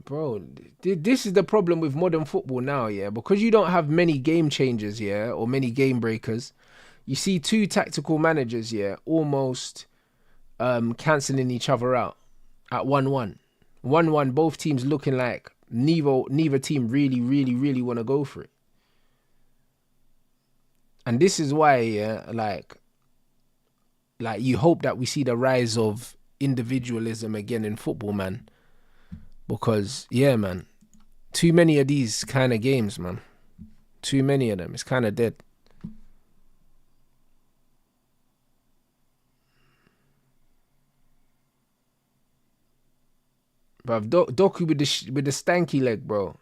Bro, this is the problem with modern football now, yeah. Because you don't have many game changers, yeah, or many game breakers. You see two tactical managers, yeah, almost cancelling each other out at 1-1. 1-1, both teams looking like neither team really want to go for it. And this is why, yeah, like you hope that we see the rise of individualism again in football, man. Because, yeah, man, too many of these kind of games, man. Too many of them. It's kind of dead. But Doku with the stanky leg, bro.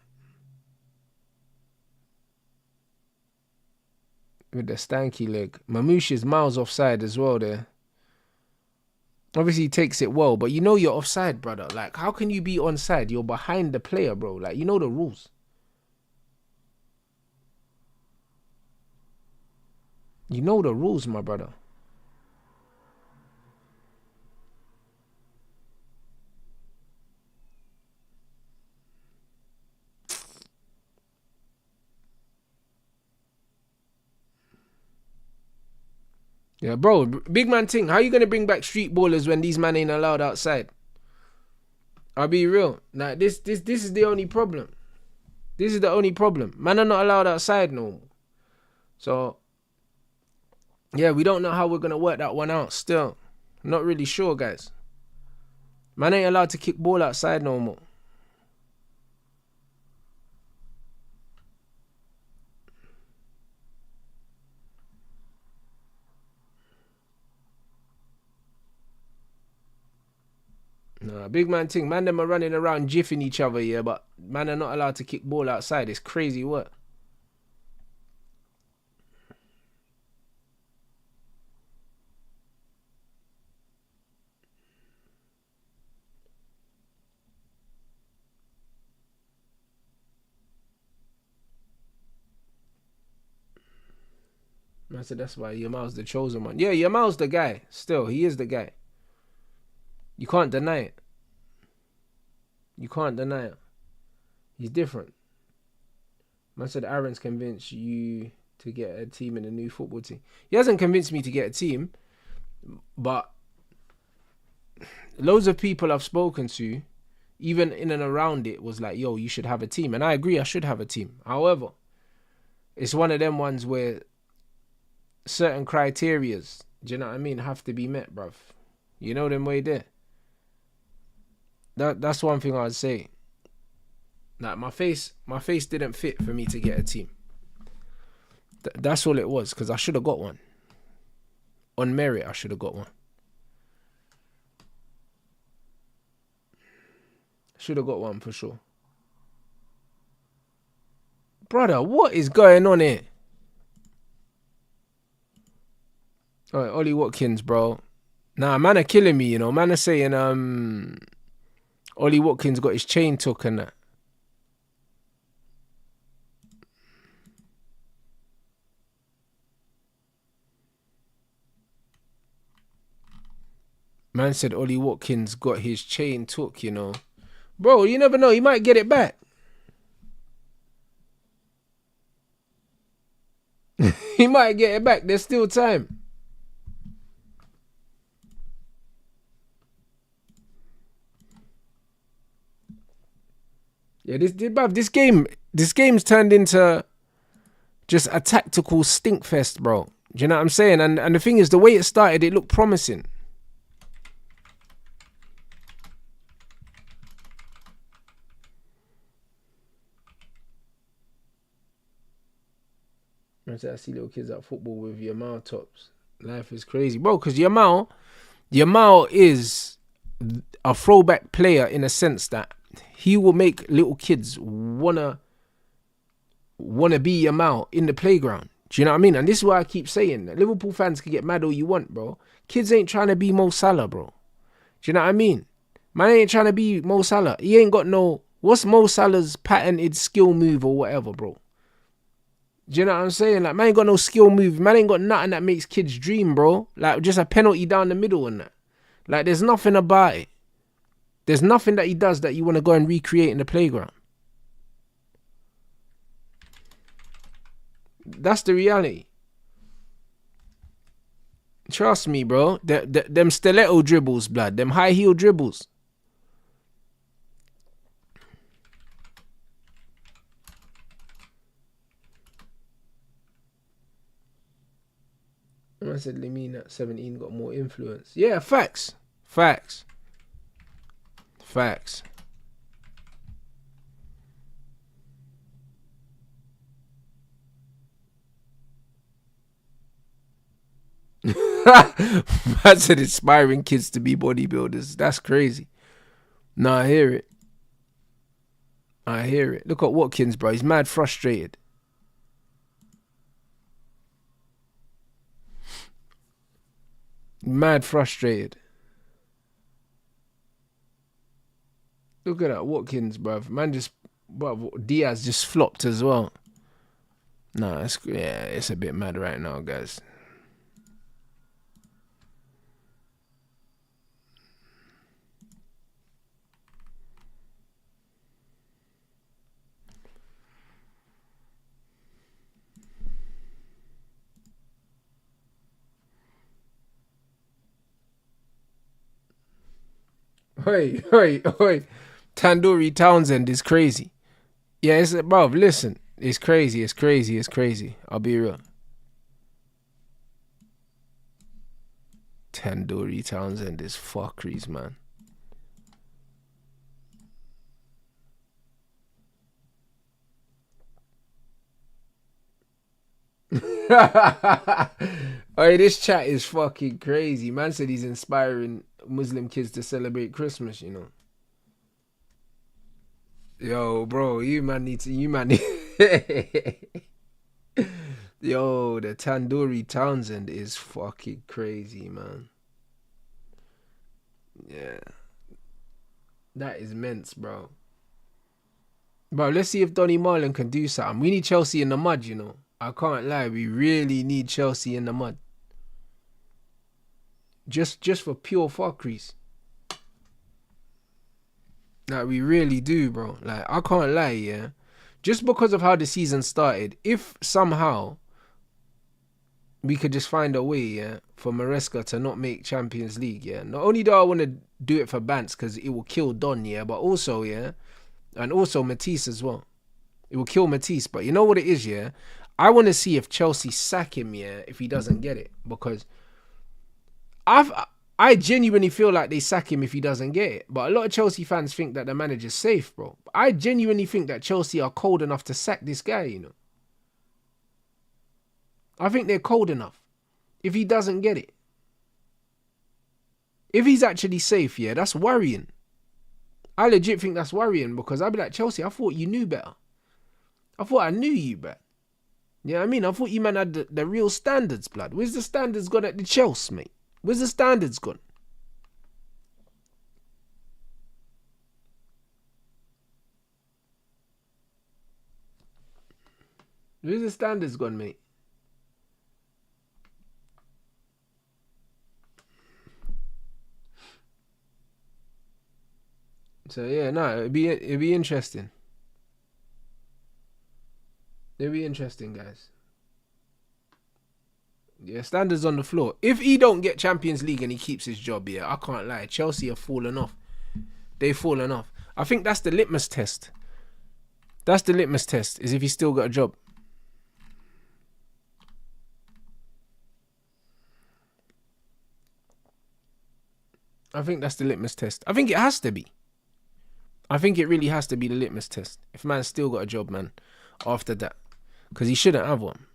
With the stanky leg. Mamouche is miles offside as well there. Obviously, he takes it well, but you know you're offside, brother. Like, how can you be onside? You're behind the player, bro. Like, you know the rules. You know the rules, my brother. Yeah, bro, big man thing. How you gonna bring back street ballers when these man ain't allowed outside? I'll be real. Like this is the only problem. This is the only problem. Man are not allowed outside no more. So yeah, we don't know how we're gonna work that one out still. Not really sure, guys. Man ain't allowed to kick ball outside no more. Nah, big man thing. Man them are running around jiffing each other, yeah, but man are not allowed to kick ball outside. It's crazy work. I said that's why Yamal's the chosen one. Yeah, Yamal's the guy. Still, he is the guy. You can't deny it. You can't deny it. He's different. Man said Aaron's convinced you to get a team in a new football team. He hasn't convinced me to get a team, but loads of people I've spoken to, even in and around it, was like, yo, you should have a team. And I agree, I should have a team. However, it's one of them ones where certain criterias, do you know what I mean, have to be met, bruv. You know them way there. That's one thing I'd say. Like my face didn't fit for me to get a team. That's all it was, because I should have got one. On merit, I should have got one. Should have got one for sure. Brother, what is going on here? Alright, Ollie Watkins, bro. Nah, man are killing me, you know. Man are saying Ollie Watkins got his chain took and that. Man said Ollie Watkins got his chain took, you know. Bro, you never know. He might get it back. He might get it back. There's still time. Yeah, this game's turned into just a tactical stinkfest, bro. Do you know what I'm saying? And the thing is, the way it started, it looked promising. I see little kids at football with Yamal tops. Life is crazy, bro. Because Yamal is a throwback player in a sense that he will make little kids wanna be Yamal in the playground. Do you know what I mean? And this is why I keep saying that Liverpool fans can get mad all you want, bro. Kids ain't trying to be Mo Salah, bro. Do you know what I mean? Man ain't trying to be Mo Salah. He ain't got no... What's Mo Salah's patented skill move or whatever, bro? Do you know what I'm saying? Like, man ain't got no skill move. Man ain't got nothing that makes kids dream, bro. Like, just a penalty down the middle and that. Like, there's nothing about it. There's nothing that he does that you want to go and recreate in the playground. That's the reality. Trust me, bro. Them stiletto dribbles, blood. Them high heel dribbles. I said Lamine at 17 got more influence. Yeah, facts. Facts. Facts. I said inspiring kids to be bodybuilders. That's crazy. No, I hear it. I hear it. Look at Watkins, bro. He's mad frustrated. Mad frustrated. Look at that Watkins, bruv. Man just... Bruv, Diaz just flopped as well. Nah, it's a bit mad right now, guys. oi. Tandoori Townsend is crazy. Yeah, it's bruv, listen. It's crazy. I'll be real. Tandoori Townsend is fuckeries, man. Hey, this chat is fucking crazy. Man said he's inspiring Muslim kids to celebrate Christmas, you know. Yo, bro, you man need. Yo, the Tandoori Townsend is fucking crazy, man. Yeah. That is immense, bro. Bro, let's see if Donny Marlon can do something. We need Chelsea in the mud, you know. I can't lie, we really need Chelsea in the mud. Just for pure fuckeries. Like, we really do, bro. Like, I can't lie, yeah. Just because of how the season started, if somehow we could just find a way, yeah, for Maresca to not make Champions League, yeah. Not only do I want to do it for Bants because it will kill Don, yeah, but also, yeah, and also Matisse as well. It will kill Matisse, but you know what it is, yeah? I want to see if Chelsea sack him, yeah, if he doesn't get it, because I genuinely feel like they sack him if he doesn't get it. But a lot of Chelsea fans think that the manager's safe, bro. But I genuinely think that Chelsea are cold enough to sack this guy, you know. I think they're cold enough if he doesn't get it. If he's actually safe, yeah, that's worrying. I legit think that's worrying because I'd be like, Chelsea, I thought you knew better. I thought I knew you better. You know what I mean? I thought you man had the real standards, blood. Where's the standards gone at the Chelsea, mate? Where's the standards gone? Where's the standards gone, mate? So yeah, no, it'd be interesting. It'd be interesting, guys. Yeah, standards on the floor. If he don't get Champions League and he keeps his job, yeah, I can't lie. Chelsea have fallen off. They've fallen off. I think that's the litmus test. That's the litmus test, is if he's still got a job. I think that's the litmus test. I think it has to be. I think it really has to be the litmus test. If man's still got a job, man, after that. Because he shouldn't have one.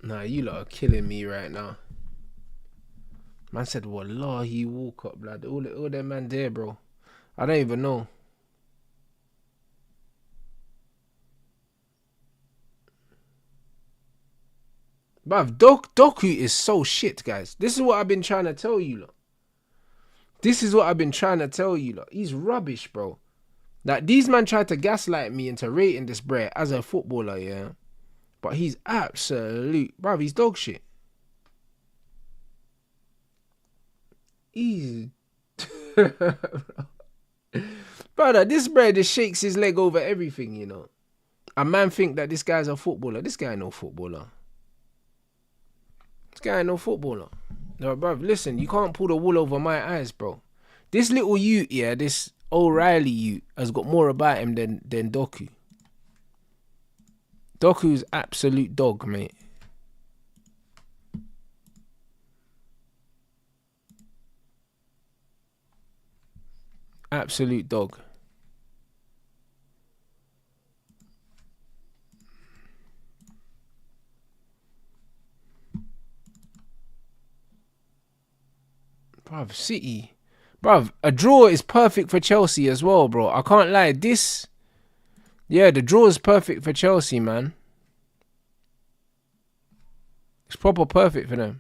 Nah, you lot are killing me right now. Man said, Wallah, he woke up, blood. All that man there, bro. I don't even know. Bruv, Doku is so shit, guys. This is what I've been trying to tell you, lot. He's rubbish, bro. Like, these man tried to gaslight me into rating this bro as a footballer, yeah. But he's absolute, bruv, he's dog shit. He's... Brother, this bro just shakes his leg over everything, you know. A man think that this guy's a footballer. This guy ain't no footballer. No, bruv, listen, you can't pull the wool over my eyes, bro. This little Ute, yeah, this O'Reilly Ute has got more about him than Doku. Doku's absolute dog, mate. Absolute dog. Bruv, City. Bruv, a draw is perfect for Chelsea as well, bro. I can't lie. This... Yeah, the draw is perfect for Chelsea, man. It's proper perfect for them.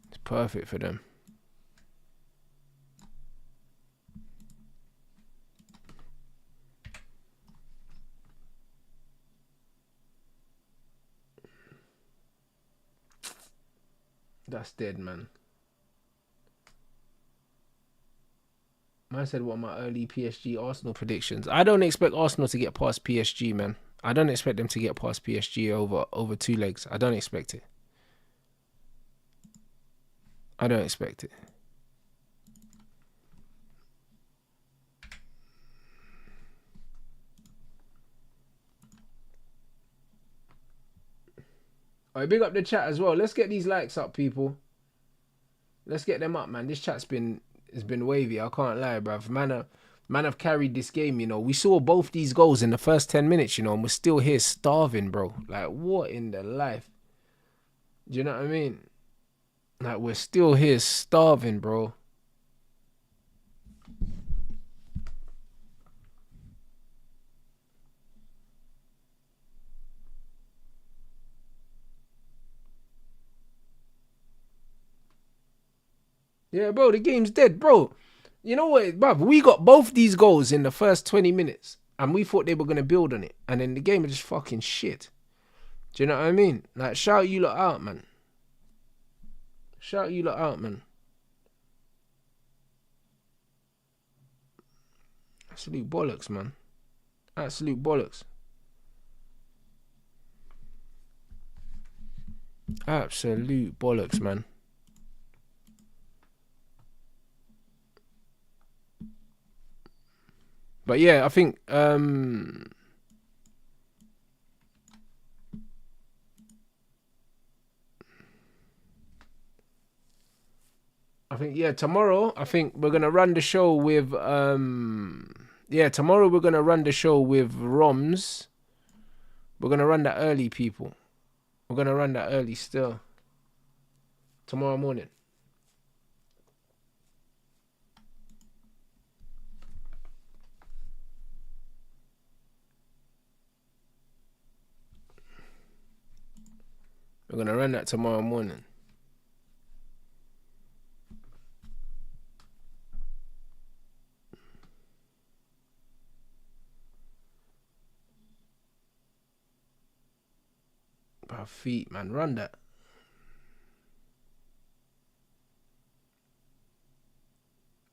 It's perfect for them. That's dead, man. Man said, what are my early PSG Arsenal predictions? I don't expect Arsenal to get past PSG, man. I don't expect them to get past PSG over 2 legs. I don't expect it. I don't expect it. Alright, big up the chat as well. Let's get these likes up, people. Let's get them up, man. This chat's been wavy. I can't lie, bruv. Man have carried this game, you know. We saw both these goals in the first 10 minutes, you know, and we're still here starving, bro. Like, what in the life? Do you know what I mean? Like, we're still here starving, bro. Yeah, bro, the game's dead, bro. You know what, bruv? We got both these goals in the first 20 minutes, and we thought they were going to build on it. And then the game is just fucking shit. Do you know what I mean? Like, shout you lot out, man. Shout you lot out, man. Absolute bollocks, man. Absolute bollocks. Absolute bollocks, man. But yeah, I think yeah, tomorrow I think we're gonna run the show with tomorrow we're gonna run the show with Roms. We're gonna run that early, people. We're gonna run that early still. Tomorrow morning. We're gonna run that tomorrow morning. Our feet, man, run that.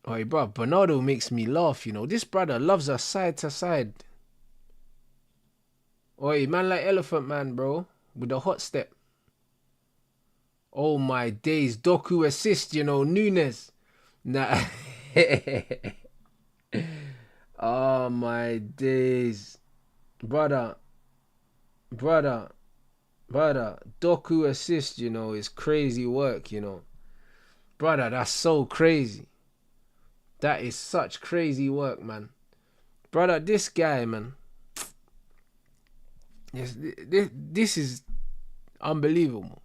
Oi, bro, Bernardo makes me laugh, you know. This brother loves us side to side. Oi, man like Elephant Man, bro, with the hot step. Oh my days, Doku assist, you know, Nunes. Nah. Oh my days. Brother, Doku assist, you know, is crazy work, you know. Brother, that's so crazy. That is such crazy work, man. Brother, this guy, man. Yes, this is unbelievable.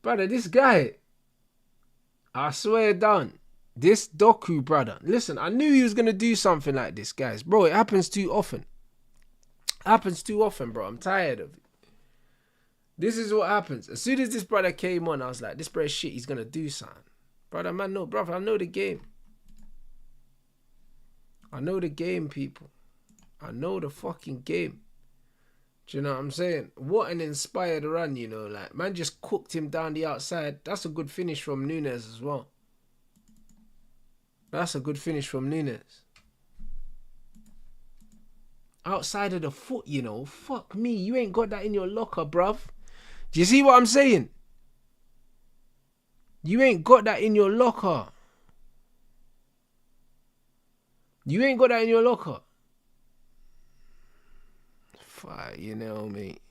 Brother, this guy, I swear down, this Doku, brother. Listen, I knew he was going to do something like this, guys. Bro, it happens too often. Happens too often, bro. I'm tired of it. This is what happens. As soon as this brother came on, I was like, this brother shit, he's going to do something. Brother, man, no, brother, I know the game. I know the game, people. I know the fucking game. Do you know what I'm saying? What an inspired run, you know. Like, man just cooked him down the outside. That's a good finish from Nunes as well. That's a good finish from Nunes. Outside of the foot, you know. Fuck me. You ain't got that in your locker, bruv. Do you see what I'm saying? You ain't got that in your locker. You ain't got that in your locker. Fuck, you know, mate.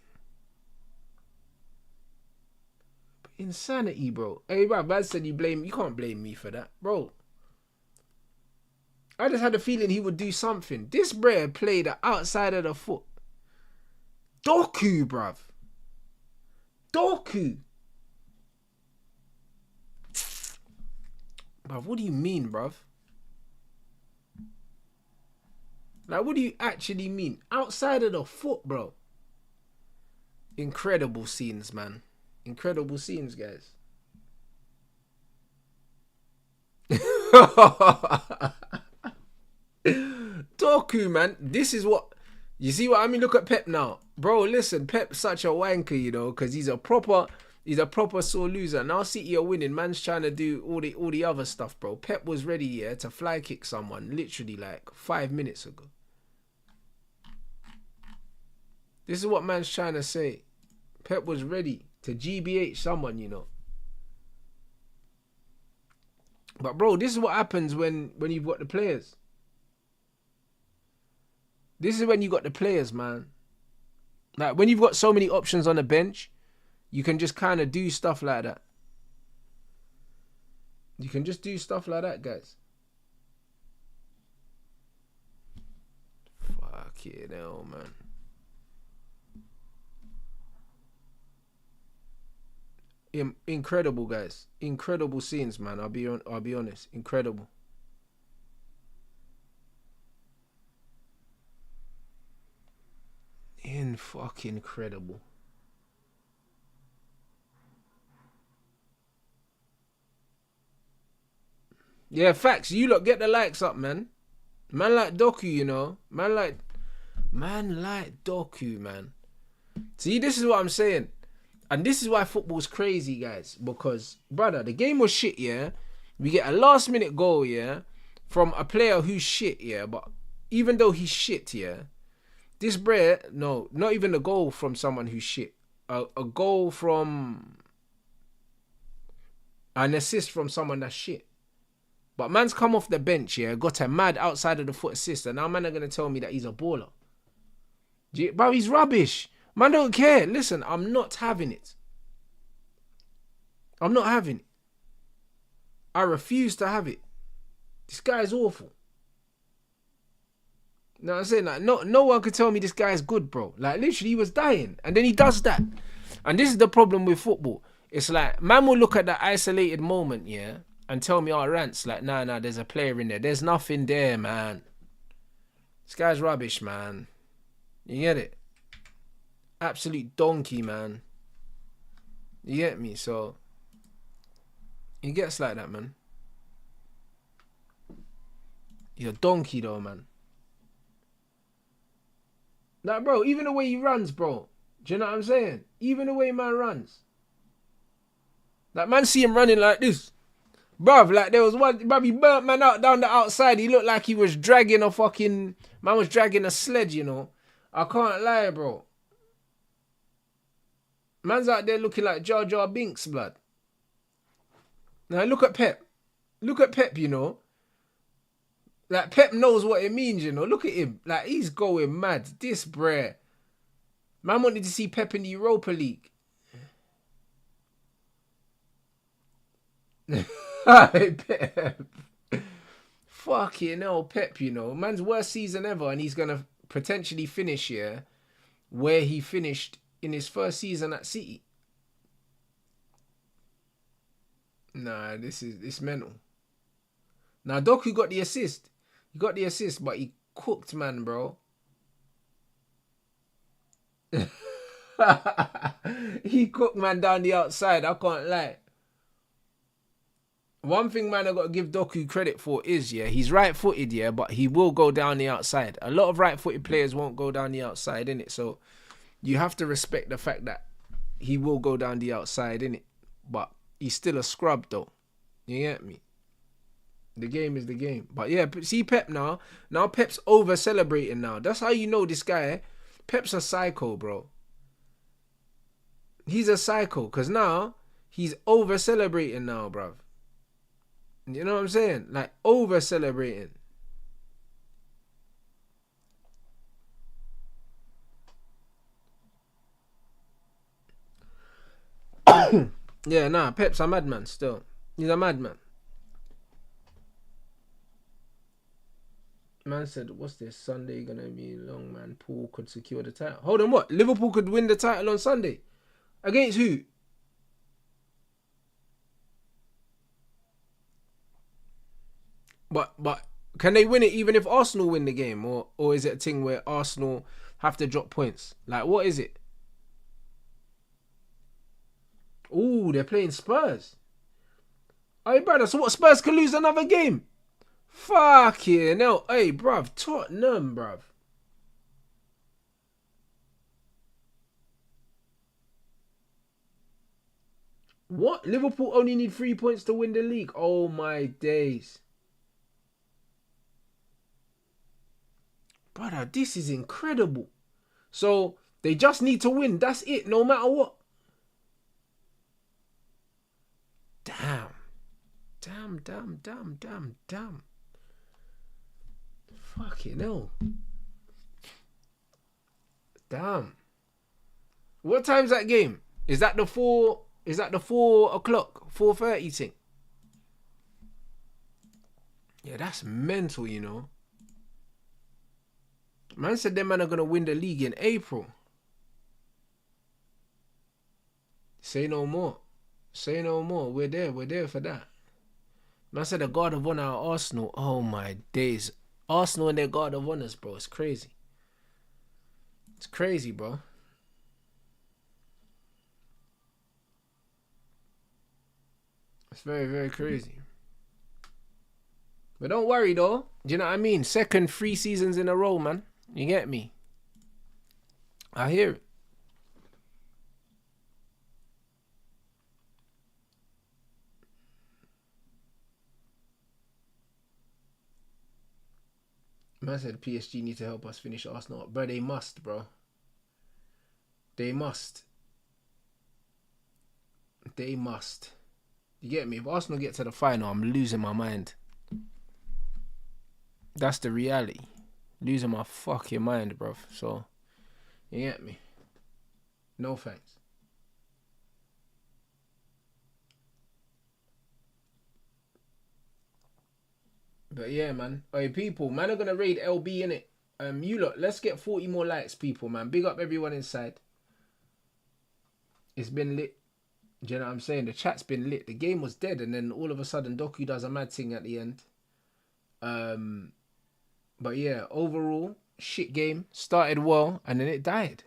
Insanity, bro. Hey, bro, man said you can't blame me for that, bro. I just had a feeling he would do something. This bro played the outside of the foot. Doku, bruv. Doku. Bruv, what do you mean, bruv? Like, what do you actually mean? Outside of the foot, bro. Incredible scenes, man. Incredible scenes, guys. Doku, man. This is what... You see what I mean? Look at Pep now. Bro, listen, Pep's such a wanker, you know, because he's a proper... He's a proper sore loser. Now City are winning. Man's trying to do all the other stuff, bro. Pep was ready, yeah, to fly kick someone literally like 5 minutes ago. This is what man's trying to say. Pep was ready to GBH someone, you know. But bro, this is what happens when you've got the players. This is when you got the players, man. Like when you've got so many options on the bench, you can just kind of do stuff like that. You can just do stuff like that, guys. Fucking hell, man. Incredible, guys. Incredible scenes, man. I'll be honest. Incredible. Fucking incredible. Yeah, facts. You lot get the likes up, man. Man like Doku, you know. Man like Doku, man. See, this is what I'm saying. And this is why football's crazy, guys. Because, brother, the game was shit, yeah? We get a last-minute goal, yeah? From a player who's shit, yeah? But even though he's shit, yeah? This Bray, no, not even a goal from someone who's shit. A goal from... An assist from someone that's shit. But man's come off the bench, yeah? Got a mad outside of the foot assist. And now man are going to tell me that he's a baller. Bro, he's rubbish. Man don't care. Listen, I'm not having it. I'm not having it. I refuse to have it. This guy is awful. You know what I'm saying? Like, no one could tell me this guy is good, bro. Like, literally, he was dying. And then he does that. And this is the problem with football. It's like, man will look at that isolated moment, yeah, and tell me, oh, Rants, like, nah, there's a player in there. There's nothing there, man. This guy's rubbish, man. You get it? Absolute donkey, man. You get me? So, he gets like that, man. He's a donkey, though, man. Like, bro, even the way he runs, bro. Do you know what I'm saying? Even the way man runs. Like, man see him running like this. Bruv, like, there was one... Bruv, he burnt man out down the outside. He looked like he was dragging a fucking... Man was dragging a sled, you know. I can't lie, bro. Man's out there looking like Jar Jar Binks, blood. Now, look at Pep. Look at Pep, you know. Like, Pep knows what it means, you know. Look at him. Like, he's going mad. This brer. Man wanted to see Pep in the Europa League. Pep. Fucking hell, Pep, you know. Man's worst season ever, and he's going to potentially finish here where he finished in his first season at City. Nah, it's mental. Now, Doku got the assist. He got the assist, but he cooked, man, bro. He cooked, man, down the outside. I can't lie. One thing, man, I got to give Doku credit for is, yeah, he's right-footed, yeah, but he will go down the outside. A lot of right-footed players won't go down the outside, innit? So you have to respect the fact that he will go down the outside, innit? But he's still a scrub, though. You get me? The game is the game. But yeah, see Pep now. Now Pep's over-celebrating now. That's how you know this guy. Pep's a psycho, bro. He's a psycho. Because now, he's over-celebrating now, bruv. You know what I'm saying? Like, over-celebrating. Yeah, nah, Pep's a madman still. He's a madman. Man said, what's this? Sunday gonna be long, man. Paul could secure the title. Hold on, what? Liverpool could win the title on Sunday? Against who? But can they win it even if Arsenal win the game? Or is it a thing where Arsenal have to drop points? Like, what is it? Ooh, they're playing Spurs. Hey, brother, so what? Spurs can lose another game? Fucking hell. Hey, bruv, Tottenham, bruv. What? Liverpool only need 3 points to win the league? Oh my days. Brother, this is incredible. So they just need to win. That's it, no matter what. Damn. Damn. Fucking hell. Damn. What time's that game? Is that the 4 o'clock? 4:30 thing? Yeah, that's mental, you know. Man said them man are gonna win the league in April. Say no more. We're there for that. Man said the Guard of Honor are Arsenal. Oh my days. Arsenal and their Guard of Honors, bro. It's crazy. It's crazy, bro. It's very, very crazy. But don't worry, though. Do you know what I mean? Second 3 seasons in a row, man. You get me? I hear it. Man said PSG need to help us finish Arsenal. Bro, they must, bro. They must. You get me? If Arsenal get to the final, I'm losing my mind. That's the reality. Losing my fucking mind, bro. So, you get me? No thanks. But yeah, man. Hey, people, man are gonna raid LB in it. You lot, let's get 40 more likes, people, man. Big up everyone inside. It's been lit. Do you know what I'm saying? The chat's been lit. The game was dead, and then all of a sudden, Doku does a mad thing at the end. But yeah, overall, shit game. Started well, and then it died.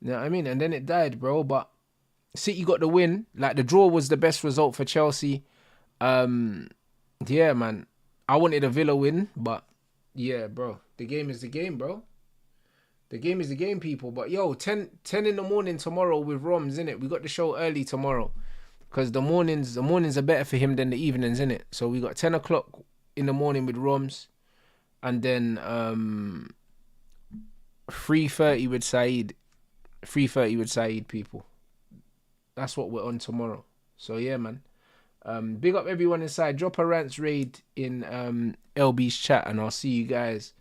You know what I mean? And then it died, bro. But City got the win. Like, the draw was the best result for Chelsea. Yeah, man. I wanted a Villa win, but yeah, bro. The game is the game, bro. The game is the game, people. But yo, 10 in the morning tomorrow with Roms, innit? We got the show early tomorrow. Because the mornings are better for him than the evenings, innit? So we got 10 o'clock in the morning with Roms. And then 3:30 with Saeed. 3:30 with Saeed, people. That's what we're on tomorrow. So yeah, man. Big up everyone inside. Drop a Rants raid in LB's chat, and I'll see you guys